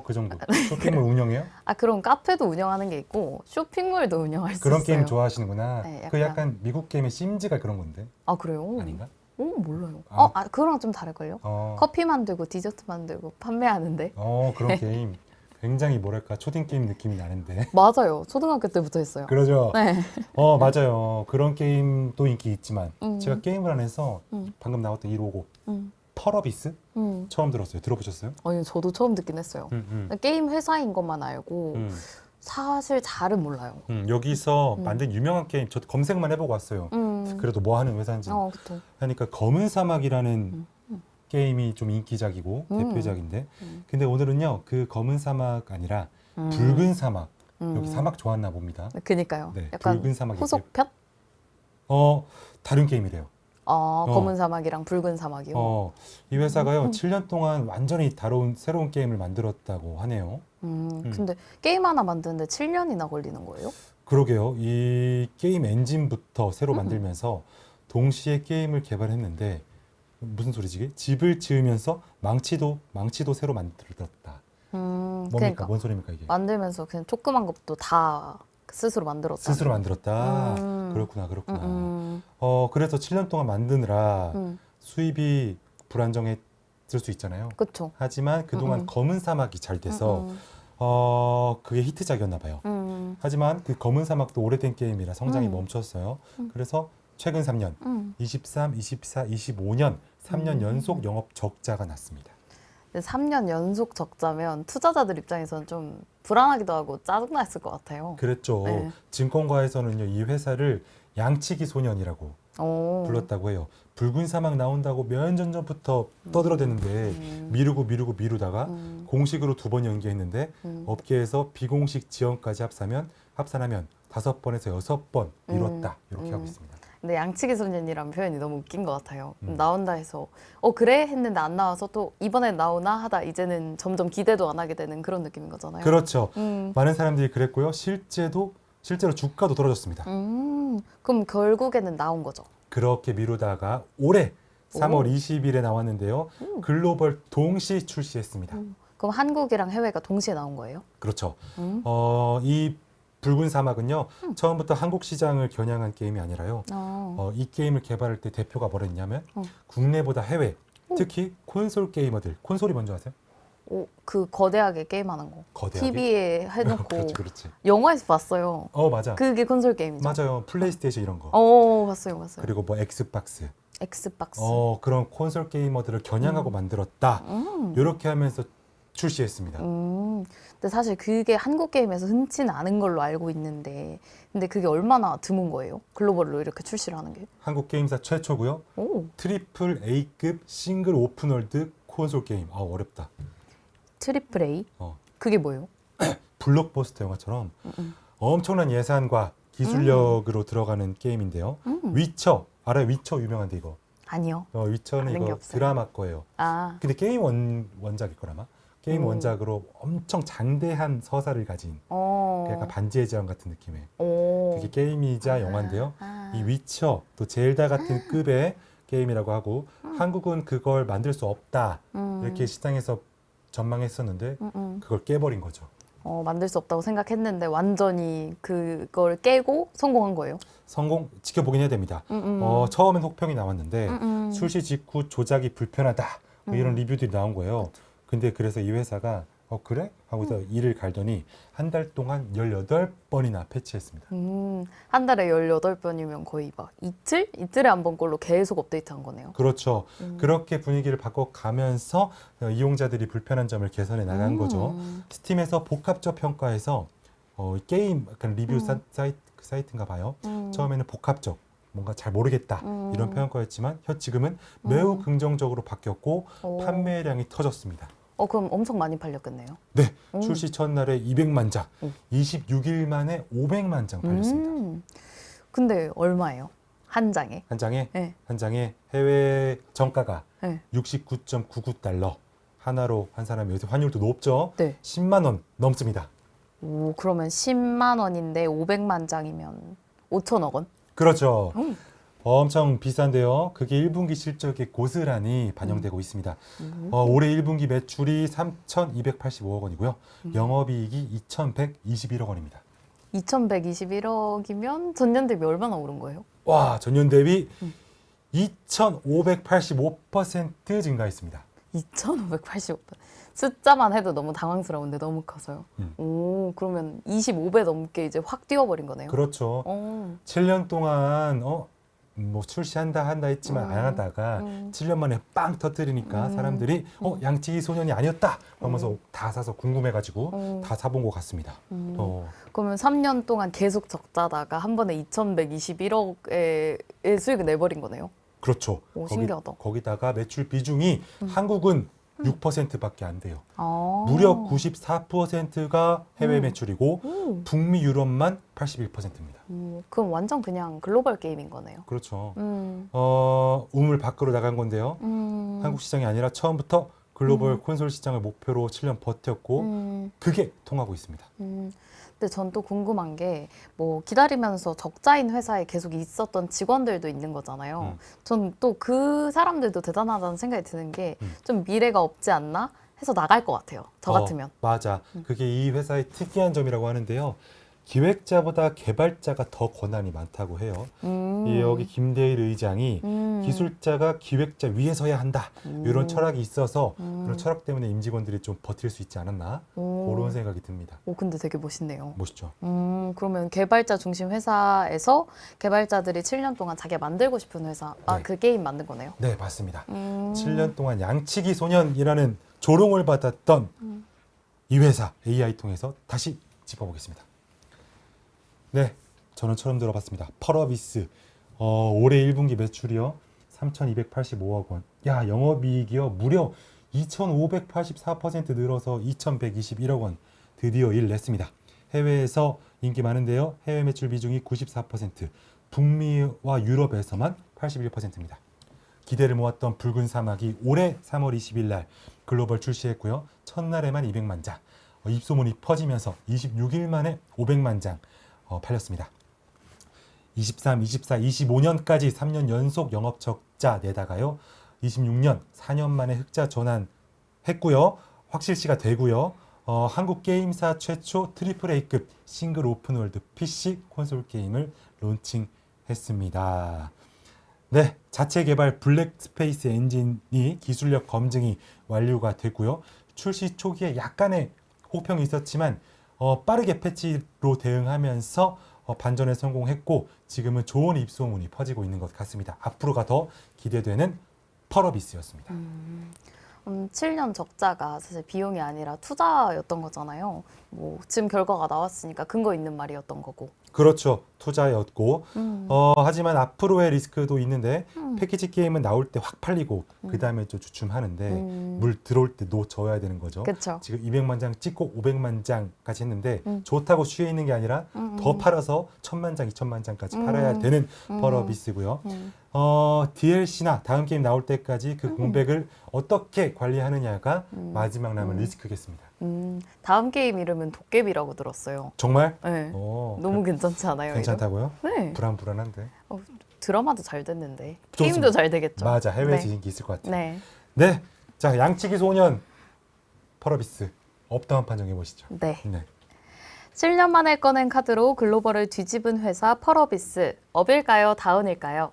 그 정도. 쇼핑몰 운영해요? 그런 카페도 운영하는 게 있고 쇼핑몰도 운영할 수 그런 있어요. 게임 좋아하시는구나. 네, 그 약간. 약간 미국 게임의 심즈가 그런 건데. 그래요? 아닌가? 몰라요. 아. 그거랑 좀 다를걸요? 커피 만들고 디저트 만들고 판매하는데. 그런 게임. 굉장히 뭐랄까 초딩 게임 느낌이 나는데. 맞아요. 초등학교 때부터 했어요. 그러죠? 네. 맞아요. 그런 게임도 인기 있지만 제가 게임을 안 해서 음. 방금 나왔던 이 로고 음. 펄어비스? 처음 들었어요. 들어보셨어요? 아니, 저도 처음 듣긴 했어요. 게임 회사인 것만 알고 사실 잘은 몰라요. 여기서 만든 유명한 게임 저도 검색만 해보고 왔어요. 그래도 뭐 하는 회사인지. 그쵸. 그러니까 검은 사막이라는 게임이 좀 인기작이고 대표작인데 근데 오늘은요 그 검은 사막 아니라 붉은 사막 여기 사막 좋았나 봅니다. 그니까요. 네, 약간 붉은 사막이 후속편? 다른 게임이래요. 검은 사막이랑 붉은 사막이요. 이 회사가요 7년 동안 완전히 새로운 게임을 만들었다고 하네요. 근데 게임 하나 만드는데 7년이나 걸리는 거예요? 그러게요. 이 게임 엔진부터 새로 만들면서 동시에 게임을 개발했는데 무슨 소리지? 집을 지으면서 망치도 새로 만들었다. 뭡니까? 그러니까 뭔 소리입니까 이게? 만들면서 그냥 조그만 것도 다 스스로 만들었다. 스스로 만들었다. 그렇구나. 그래서 7년 동안 만드느라 수입이 불안정했을 수 있잖아요. 그렇죠. 하지만 그동안 검은 사막이 잘 돼서 그게 히트작이었나 봐요. 하지만 그 검은 사막도 오래된 게임이라 성장이 멈췄어요. 그래서 최근 3년, 23, 24, 25년 3년 연속 영업 적자가 났습니다. 3년 연속 적자면 투자자들 입장에서는 좀 불안하기도 하고 짜증났을 것 같아요. 그랬죠. 네. 증권가에서는요, 이 회사를 양치기 소년이라고 불렀다고 해요. 붉은 사막 나온다고 몇 년 전부터 떠들어댔는데 미루다가 공식으로 2번 연기했는데 업계에서 비공식 지원까지 합산하면 5번에서 6번 미뤘다 이렇게 하고 있습니다. 근데 양치기 소년이라는 표현이 너무 웃긴 것 같아요. 나온다 해서 그래 했는데 안 나와서 또 이번엔 나오나 하다 이제는 점점 기대도 안 하게 되는 그런 느낌인 거잖아요. 그렇죠. 많은 사람들이 그랬고요. 실제로 주가도 떨어졌습니다. 그럼 결국에는 나온 거죠. 그렇게 미루다가 올해 3월 20일에 나왔는데요. 글로벌 동시 출시했습니다. 그럼 한국이랑 해외가 동시에 나온 거예요? 그렇죠. 이 붉은 사막은요. 처음부터 한국 시장을 겨냥한 게임이 아니라요. 이 게임을 개발할 때 대표가 뭐랬냐면 국내보다 해외, 특히 콘솔 게이머들. 콘솔이 뭔지 아세요? 그 거대하게 게임하는 거. 거대하게? TV에 해놓고 그렇지. 영화에서 봤어요. 맞아. 그게 콘솔 게임이죠. 맞아요. 플레이스테이션 이런 거. 봤어요. 그리고 뭐 엑스박스. 엑스박스. 그런 콘솔 게이머들을 겨냥하고 만들었다. 이렇게 하면서 출시했습니다. 근데 사실 그게 한국 게임에서 흔치는 않은 걸로 알고 있는데 근데 그게 얼마나 드문 거예요? 글로벌로 이렇게 출시를 하는 게? 한국 게임사 최초고요. 트리플 A급 싱글 오픈월드 콘솔 게임. 어렵다. 트리플 A? 그게 뭐예요? 블록버스터 영화처럼 엄청난 예산과 기술력으로 들어가는 게임인데요. 위쳐 알아요? 위쳐 유명한데 이거. 아니요. 위쳐는 아는 게 이거 없어요. 드라마 거예요. 근데 게임 원작일 거라마. 게임 원작으로 엄청 장대한 서사를 가진 약간 반지의 제왕 같은 느낌의 그게 게임이자 영화인데요. 이 위쳐 또 젤다 같은 급의 게임이라고 하고 한국은 그걸 만들 수 없다 이렇게 시장에서 전망했었는데 그걸 깨버린 거죠. 만들 수 없다고 생각했는데 완전히 그걸 깨고 성공한 거예요. 성공 지켜보긴 해야 됩니다. 처음엔 혹평이 나왔는데 출시 직후 조작이 불편하다 뭐 이런 리뷰들이 나온 거예요. 근데 그래서 이 회사가 그래? 하고서 이를 갈더니 한 달 동안 18번이나 패치했습니다. 한 달에 18번이면 거의 막 이틀? 이틀에 한 번꼴로 계속 업데이트한 거네요. 그렇죠. 그렇게 분위기를 바꿔가면서 이용자들이 불편한 점을 개선해 나간 거죠. 스팀에서 복합적 평가에서 게임 약간 리뷰 사이트인가 봐요. 처음에는 복합적, 뭔가 잘 모르겠다 이런 평가였지만 지금은 매우 긍정적으로 바뀌었고 판매량이 터졌습니다. 그럼 엄청 많이 팔렸겠네요. 네, 출시 첫날에 200만 장, 26일 만에 500만 장 팔렸습니다. 근데 얼마예요? 한 장에? 한 장에? 네. 한 장에 해외 정가가 네. 69.99달러. 하나로 한 사람이 요새 환율도 높죠? 네. 10만 원 넘습니다. 오, 그러면 10만 원인데 500만 장이면 5천억 원? 그렇죠. 엄청 비싼데요. 그게 1분기 실적에 고스란히 반영되고 있습니다. 올해 1분기 매출이 3,285억 원이고요. 영업이익이 2,121억 원입니다. 2,121억이면 전년 대비 얼마나 오른 거예요? 와, 전년 대비 2,585% 증가했습니다. 2,585배. 숫자만 해도 너무 당황스러운데 너무 커서요. 오, 그러면 25배 넘게 이제 확 뛰어버린 거네요. 그렇죠. 7년 동안 뭐 출시한다 했지만 안 하다가 7년 만에 빵 터뜨리니까 사람들이 양치기 소년이 아니었다 하면서 다 사서 궁금해가지고 다 사본 것 같습니다. 그러면 3년 동안 계속 적자다가 한 번에 2,121억의 수익을 내버린 거네요. 그렇죠. 오, 신기하다. 거기다가 매출 비중이 한국은 6%밖에 안 돼요. 아. 무려 94%가 해외 매출이고 북미 유럽만 81%입니다. 그럼 완전 그냥 글로벌 게임인 거네요. 그렇죠. 우물 밖으로 나간 건데요. 한국 시장이 아니라 처음부터 글로벌 콘솔 시장을 목표로 7년 버텼고 그게 통하고 있습니다. 근데 전 또 궁금한 게 뭐 기다리면서 적자인 회사에 계속 있었던 직원들도 있는 거잖아요. 전 또 그 사람들도 대단하다는 생각이 드는 게 좀 미래가 없지 않나 해서 나갈 것 같아요. 저 같으면. 맞아. 그게 이 회사의 특이한 점이라고 하는데요. 기획자보다 개발자가 더 권한이 많다고 해요. 여기 김대일 의장이 기술자가 기획자 위에 서야 한다. 이런 철학이 있어서 그런 철학 때문에 임직원들이 좀 버틸 수 있지 않았나 그런 생각이 듭니다. 오, 근데 되게 멋있네요. 멋있죠. 그러면 개발자 중심 회사에서 개발자들이 7년 동안 자기가 만들고 싶은 회사, 네. 그 게임 만든 거네요. 네, 맞습니다. 7년 동안 양치기 소년이라는 조롱을 받았던 이 회사 AI 통해서 다시 짚어보겠습니다. 네, 저는 처음 들어봤습니다. 펄어비스. 올해 1분기 매출이요 3,285억 원. 야, 영업이익이요 무려 2,584% 늘어서 2,121억 원. 드디어 일 냈습니다. 해외에서 인기 많은데요. 해외 매출 비중이 94%, 북미와 유럽에서만 81%입니다. 기대를 모았던 붉은 사막이 올해 3월 20일 날 글로벌 출시했고요. 첫날에만 200만 장. 입소문이 퍼지면서 26일 만에 500만 장 팔렸습니다. 23, 24, 25년까지 3년 연속 영업 적자 내다가요. 26년 4년 만에 흑자 전환했고요. 확실시가 되고요. 한국 게임사 최초 트리플 A급 싱글 오픈월드 PC 콘솔 게임을 론칭했습니다. 네, 자체 개발 블랙 스페이스 엔진이 기술력 검증이 완료가 됐고요. 출시 초기에 약간의 혹평이 있었지만 빠르게 패치로 대응하면서 반전에 성공했고 지금은 좋은 입소문이 퍼지고 있는 것 같습니다. 앞으로가 더 기대되는 펄어비스였습니다. 7년 적자가 사실 비용이 아니라 투자였던 거잖아요. 뭐 지금 결과가 나왔으니까 근거 있는 말이었던 거고. 그렇죠. 투자였고 하지만 앞으로의 리스크도 있는데 패키지 게임은 나올 때 확 팔리고 그 다음에 좀 주춤하는데 물 들어올 때 놓쳐야 되는 거죠. 그쵸. 지금 200만 장 찍고 500만 장까지 했는데 좋다고 쉬어 있는 게 아니라 더 팔아서 1000만 장, 2000만 장까지 팔아야 되는 펄어비스고요. DLC나 다음 게임 나올 때까지 그 공백을 어떻게 관리하느냐가 마지막 남은 리스크겠습니다. 다음 게임 이름은 도깨비라고 들었어요. 정말? 네. 너무 괜찮지 않아요? 괜찮다고요? 이름? 네. 불안불안한데. 드라마도 잘 됐는데 좋습니다. 게임도 잘 되겠죠. 맞아, 해외에서 네. 인기 있을 것 같아요. 네. 네, 자 양치기 소년 펄어비스 업다운 판정해 보시죠. 네. 네. 7년 만에 꺼낸 카드로 글로벌을 뒤집은 회사 펄어비스. 업일까요? 다운일까요?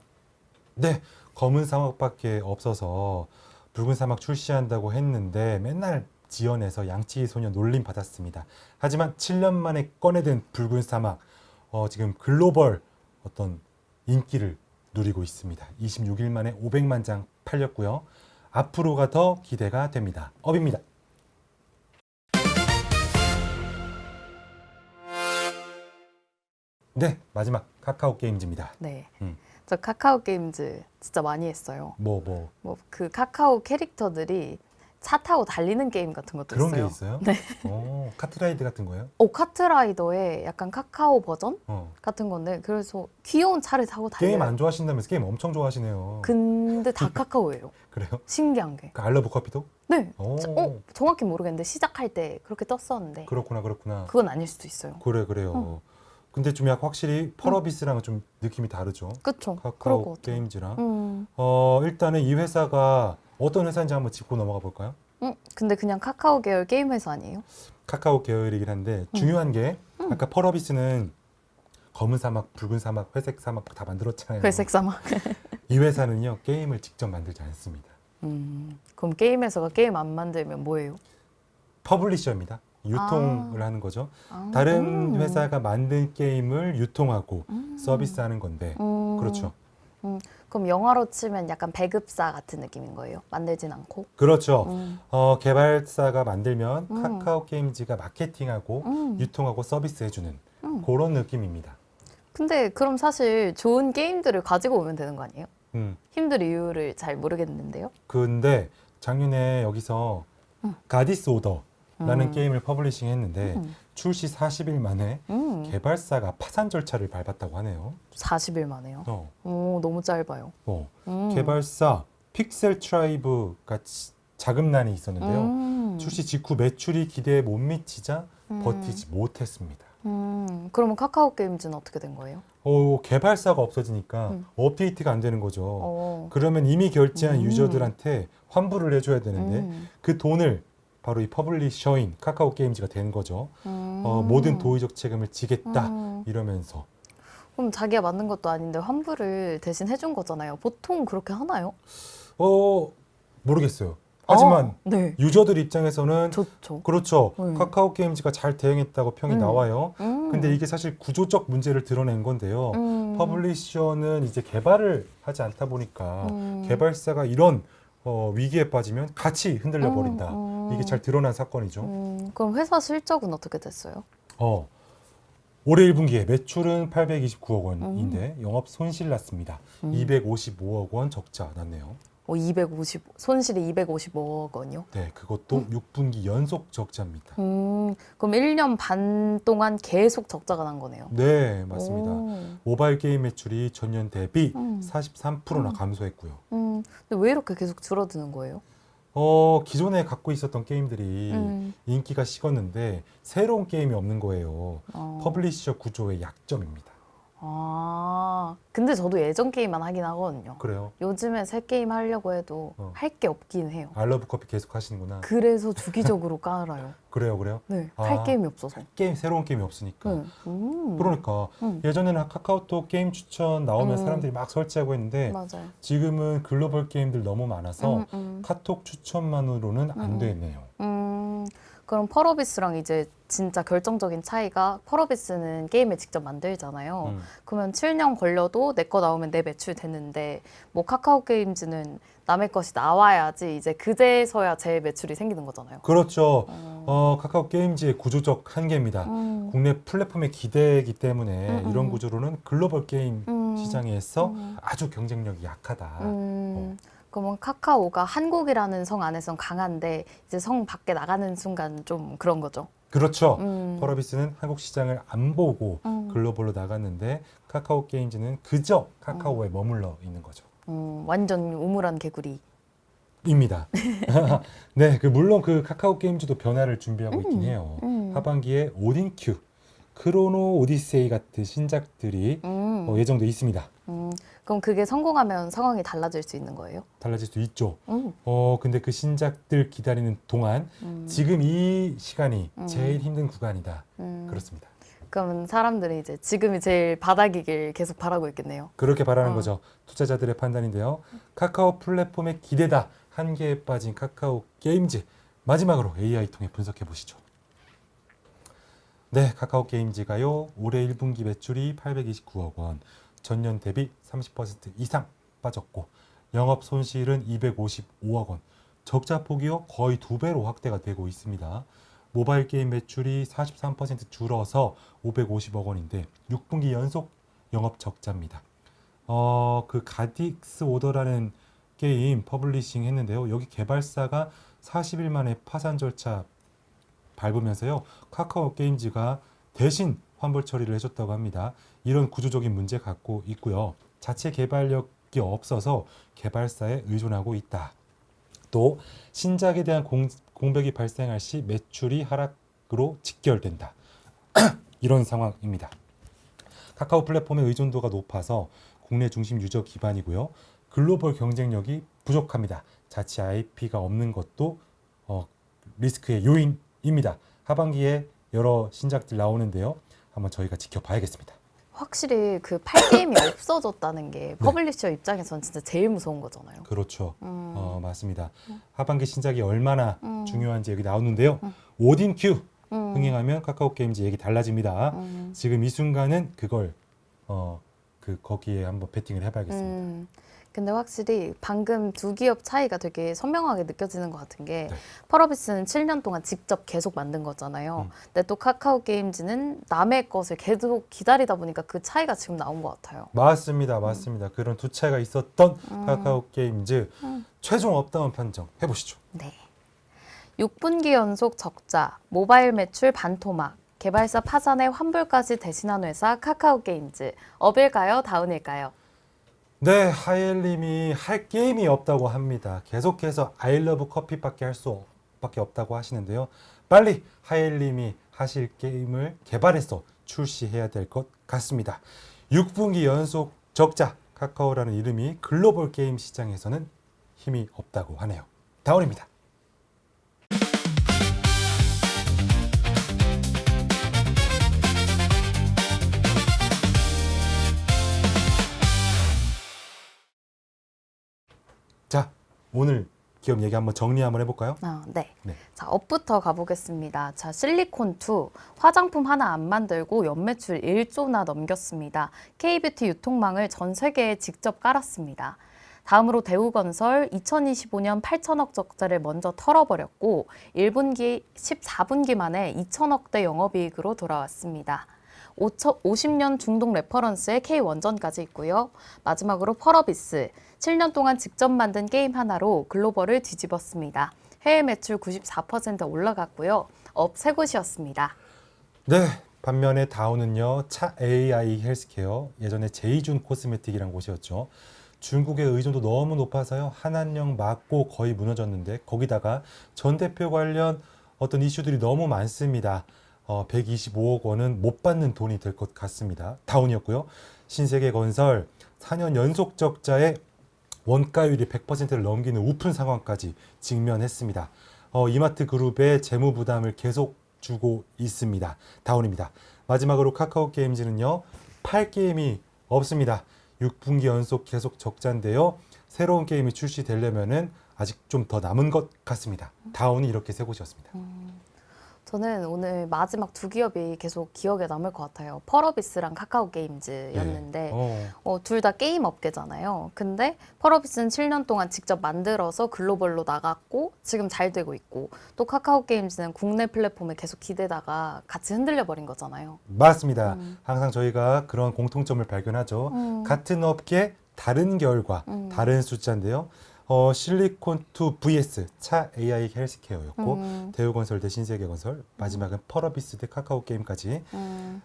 네, 검은 사막밖에 없어서 붉은 사막 출시한다고 했는데 맨날 지연해서 양치기 소녀 놀림 받았습니다. 하지만 7년 만에 꺼내든 붉은 사막, 지금 글로벌 어떤 인기를 누리고 있습니다. 26일 만에 500만 장 팔렸고요. 앞으로가 더 기대가 됩니다. 업입니다. 네, 마지막 카카오 게임즈입니다. 네. 음. 저 카카오 게임즈 진짜 많이 했어요. 뭐 뭐 그 카카오 캐릭터들이 차 타고 달리는 게임 같은 것도 그런 있어요. 게 있어요? 네. 카트라이드 같은 거예요? 카트라이더의 약간 카카오 버전 어. 같은 건데 그래서 귀여운 차를 타고 달려요. 게임 안 좋아하신다면서 게임 엄청 좋아하시네요. 근데 다 카카오예요. 그래요? 신기한 게. 그 알러브 커피도? 네. 오. 정확히 모르겠는데 시작할 때 그렇게 떴었는데 그렇구나. 그건 아닐 수도 있어요. 그래요. 근데 좀 약간 확실히 펄어비스랑은 좀 느낌이 다르죠. 그쵸. 그럴 것 카카오 같아요. 게임즈랑. 일단은 이 회사가 어떤 회사인지 한번 짚고 넘어가 볼까요? 근데 그냥 카카오 계열 게임 회사 아니에요? 카카오 계열이긴 한데 중요한 게 아까 펄어비스는 검은 사막, 붉은 사막, 회색 사막 다 만들었잖아요. 회색 사막. 이 회사는요 게임을 직접 만들지 않습니다. 그럼 게임 회사가 게임 안 만들면 뭐예요? 퍼블리셔입니다. 유통을 하는 거죠. 아, 다른 회사가 만든 게임을 유통하고 서비스하는 건데 그렇죠. 그럼 영화로 치면 약간 배급사 같은 느낌인 거예요? 만들진 않고? 그렇죠. 개발사가 만들면 카카오 게임즈가 마케팅하고 유통하고 서비스해주는 그런 느낌입니다. 근데 그럼 사실 좋은 게임들을 가지고 오면 되는 거 아니에요? 음. 힘들 이유를 잘 모르겠는데요. 근데 작년에 여기서 가디스 오더라는 게임을 퍼블리싱 했는데 출시 40일 만에 개발사가 파산 절차를 밟았다고 하네요. 40일 만에요. 오, 너무 짧아요. 개발사 픽셀 트라이브가 자금난이 있었는데요. 출시 직후 매출이 기대에 못 미치자 버티지 못했습니다. 그러면 카카오 게임즈는 어떻게 된 거예요? 개발사가 없어지니까 업데이트가 안 되는 거죠. 그 그러면 이미 결제한 유저들한테 환불을 해줘야 되는데 그 돈을 바로 이 퍼블리셔인 카카오 게임즈가 되는 거죠. 모든 도의적 책임을 지겠다 이러면서. 그럼 자기가 만든 것도 아닌데 환불을 대신 해준 거잖아요. 보통 그렇게 하나요? 모르겠어요. 하지만 네. 유저들 입장에서는 좋죠. 그렇죠. 카카오 게임즈가 잘 대응했다고 평이 나와요. 근데 이게 사실 구조적 문제를 드러낸 건데요. 퍼블리셔는 이제 개발을 하지 않다 보니까 개발사가 이런 위기에 빠지면 같이 흔들려 버린다. 이게 잘 드러난 사건이죠. 그럼 회사 실적은 어떻게 됐어요? 올해 1분기에 매출은 829억 원인데 영업 손실 났습니다. 255억 원 적자 났네요. 손실이 255억 원이요? 네, 그것도 6분기 연속 적자입니다. 그럼 1년 반 동안 계속 적자가 난 거네요. 네, 맞습니다. 오. 모바일 게임 매출이 전년 대비 43%나 감소했고요. 근데 왜 이렇게 계속 줄어드는 거예요? 기존에 갖고 있었던 게임들이 인기가 식었는데 새로운 게임이 없는 거예요. 퍼블리셔 구조의 약점입니다. 근데 저도 예전 게임만 하긴 하거든요. 그래요? 요즘에 새 게임 하려고 해도 할 게 없긴 해요. 알러브 커피 계속 하시는구나. 그래서 주기적으로 깔아요. 그래요? 네, 할 게임이 없어서. 새로운 게임이 없으니까. 네. 그러니까 예전에는 카카오톡 게임 추천 나오면 사람들이 막 설치하고 했는데 맞아요. 지금은 글로벌 게임들 너무 많아서 카톡 추천만으로는 안 되네요. 그럼 펄어비스랑 이제 진짜 결정적인 차이가 펄어비스는 게임을 직접 만들잖아요. 그러면 7년 걸려도 내 거 나오면 내 매출 되는데 뭐 카카오 게임즈는 남의 것이 나와야지 이제 그제서야 제 매출이 생기는 거잖아요. 그렇죠. 카카오 게임즈의 구조적 한계입니다. 국내 플랫폼의 기대이기 때문에 이런 구조로는 글로벌 게임 시장에서 아주 경쟁력이 약하다. 그러면 카카오가 한국이라는 성 안에선 강한데 이제 성 밖에 나가는 순간 좀 그런 거죠. 그렇죠. 펄어비스는 한국 시장을 안 보고 글로벌로 나갔는데 카카오 게임즈는 그저 카카오에 머물러 있는 거죠. 완전 우물안 개구리. 입니다. 네, 물론 그 카카오 게임즈도 변화를 준비하고 있긴 해요. 하반기에 오딘 큐, 크로노 오디세이 같은 신작들이 예정돼 있습니다. 그럼 그게 성공하면 상황이 달라질 수 있는 거예요? 달라질 수 있죠. 근데 그 신작들 기다리는 동안 지금 이 시간이 제일 힘든 구간이다. 그렇습니다. 그러면 사람들이 이제 지금이 제일 바닥이길 계속 바라고 있겠네요. 그렇게 바라는 거죠. 투자자들의 판단인데요. 카카오 플랫폼의 기대다. 한계에 빠진 카카오 게임즈. 마지막으로 AI 통해 분석해 보시죠. 네, 카카오 게임즈가요. 올해 1분기 매출이 829억 원, 전년 대비 30% 이상 빠졌고 영업 손실은 255억 원, 적자 폭이요 거의 2배로 확대가 되고 있습니다. 모바일 게임 매출이 43% 줄어서 550억 원인데 6분기 연속 영업 적자입니다. 그 가딕스 오더라는 게임 퍼블리싱 했는데요. 여기 개발사가 40일 만에 파산 절차 밟으면서요. 카카오 게임즈가 대신 환불 처리를 해줬다고 합니다. 이런 구조적인 문제 갖고 있고요. 자체 개발력이 없어서 개발사에 의존하고 있다. 또 신작에 대한 공백이 발생할 시 매출이 하락으로 직결된다. 이런 상황입니다. 카카오 플랫폼의 의존도가 높아서 국내 중심 유저 기반이고요. 글로벌 경쟁력이 부족합니다. 자체 IP가 없는 것도 리스크의 요인입니다. 하반기에 여러 신작들 나오는데요. 한번 저희가 지켜봐야겠습니다. 확실히 그 팔 게임이 없어졌다는 게 퍼블리셔 입장에서는 진짜 제일 무서운 거잖아요. 그렇죠. 맞습니다. 하반기 신작이 얼마나 중요한지 여기 나오는데요. 오딘 큐 흥행하면 카카오 게임즈 얘기 달라집니다. 지금 이 순간은 그걸 거기에 한번 베팅을 해봐야겠습니다. 근데 확실히 방금 두 기업 차이가 되게 선명하게 느껴지는 것 같은 게 네. 펄어비스는 7년 동안 직접 계속 만든 거잖아요. 근데 또 카카오 게임즈는 남의 것을 계속 기다리다 보니까 그 차이가 지금 나온 것 같아요. 맞습니다. 맞습니다. 그런 두 차이가 있었던 카카오 게임즈 최종 업다운 판정 해보시죠. 네. 6분기 연속 적자, 모바일 매출 반토막, 개발사 파산에 환불까지 대신한 회사 카카오 게임즈. 업일까요? 다운일까요? 네, 하엘님이 할 게임이 없다고 합니다. 계속해서 아이러브 커피밖에 할 수밖에 없다고 하시는데요. 빨리 하엘님이 하실 게임을 개발해서 출시해야 될 것 같습니다. 6분기 연속 적자, 카카오라는 이름이 글로벌 게임 시장에서는 힘이 없다고 하네요. 다운입니다. 자, 오늘 기업 얘기 한번 정리 한번 해볼까요? 네. 네. 자, 업부터 가보겠습니다. 자, 실리콘2 화장품 하나 안 만들고 연매출 1조나 넘겼습니다. K뷰티 유통망을 전 세계에 직접 깔았습니다. 다음으로 대우건설 2025년 8천억 적자를 먼저 털어버렸고 1분기 14분기 만에 2천억대 영업이익으로 돌아왔습니다. 50년 중동 레퍼런스의 K원전까지 있고요. 마지막으로 펄어비스 7년 동안 직접 만든 게임 하나로 글로벌을 뒤집었습니다. 해외 매출 94% 올라갔고요. 업 세 곳이었습니다. 네, 반면에 다우는요. 차 AI 헬스케어, 예전에 제이준 코스메틱이라는 곳이었죠. 중국의 의존도 너무 높아서요. 한한령 맞고 거의 무너졌는데 거기다가 전 대표 관련 어떤 이슈들이 너무 많습니다. 125억 원은 못 받는 돈이 될 것 같습니다. 다운이었고요. 신세계건설 4년 연속 적자에 원가율이 100%를 넘기는 우픈 상황까지 직면했습니다. 이마트 그룹의 재무 부담을 계속 주고 있습니다. 다운입니다. 마지막으로 카카오 게임즈는요. 팔 게임이 없습니다. 6분기 연속 계속 적자인데요. 새로운 게임이 출시되려면은 아직 좀 더 남은 것 같습니다. 다운이 이렇게 세 곳이었습니다. 저는 오늘 마지막 두 기업이 계속 기억에 남을 것 같아요. 펄어비스랑 카카오 게임즈였는데 둘 다 게임 업계잖아요. 근데 펄어비스는 7년 동안 직접 만들어서 글로벌로 나갔고 지금 잘 되고 있고 또 카카오 게임즈는 국내 플랫폼에 계속 기대다가 같이 흔들려 버린 거잖아요. 맞습니다. 항상 저희가 그런 공통점을 발견하죠. 같은 업계 다른 결과, 다른 숫자인데요. 실리콘2 vs 차 AI 헬스케어였고 대우건설 대 신세계건설, 마지막은 펄어비스 대 카카오게임까지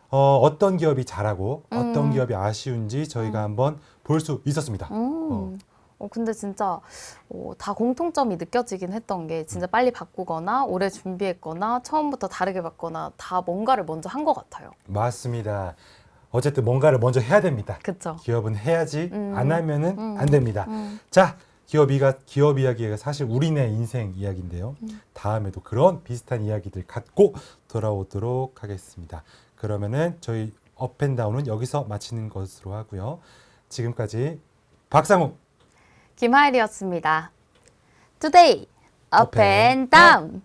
어떤 기업이 잘하고 어떤 기업이 아쉬운지 저희가 한번 볼 수 있었습니다. 근데 진짜 다 공통점이 느껴지긴 했던 게 진짜 빨리 바꾸거나 오래 준비했거나 처음부터 다르게 봤거나 다 뭔가를 먼저 한 것 같아요. 맞습니다. 어쨌든 뭔가를 먼저 해야 됩니다. 그쵸. 기업은 해야지 안 하면은 안 됩니다. 자, 기업 이야기가 사실 우리네 인생 이야기인데요. 다음에도 그런 비슷한 이야기들 갖고 돌아오도록 하겠습니다. 그러면은 저희 업앤다운은 여기서 마치는 것으로 하고요. 지금까지 박상욱 김하일이었습니다. Today, up Up and and down.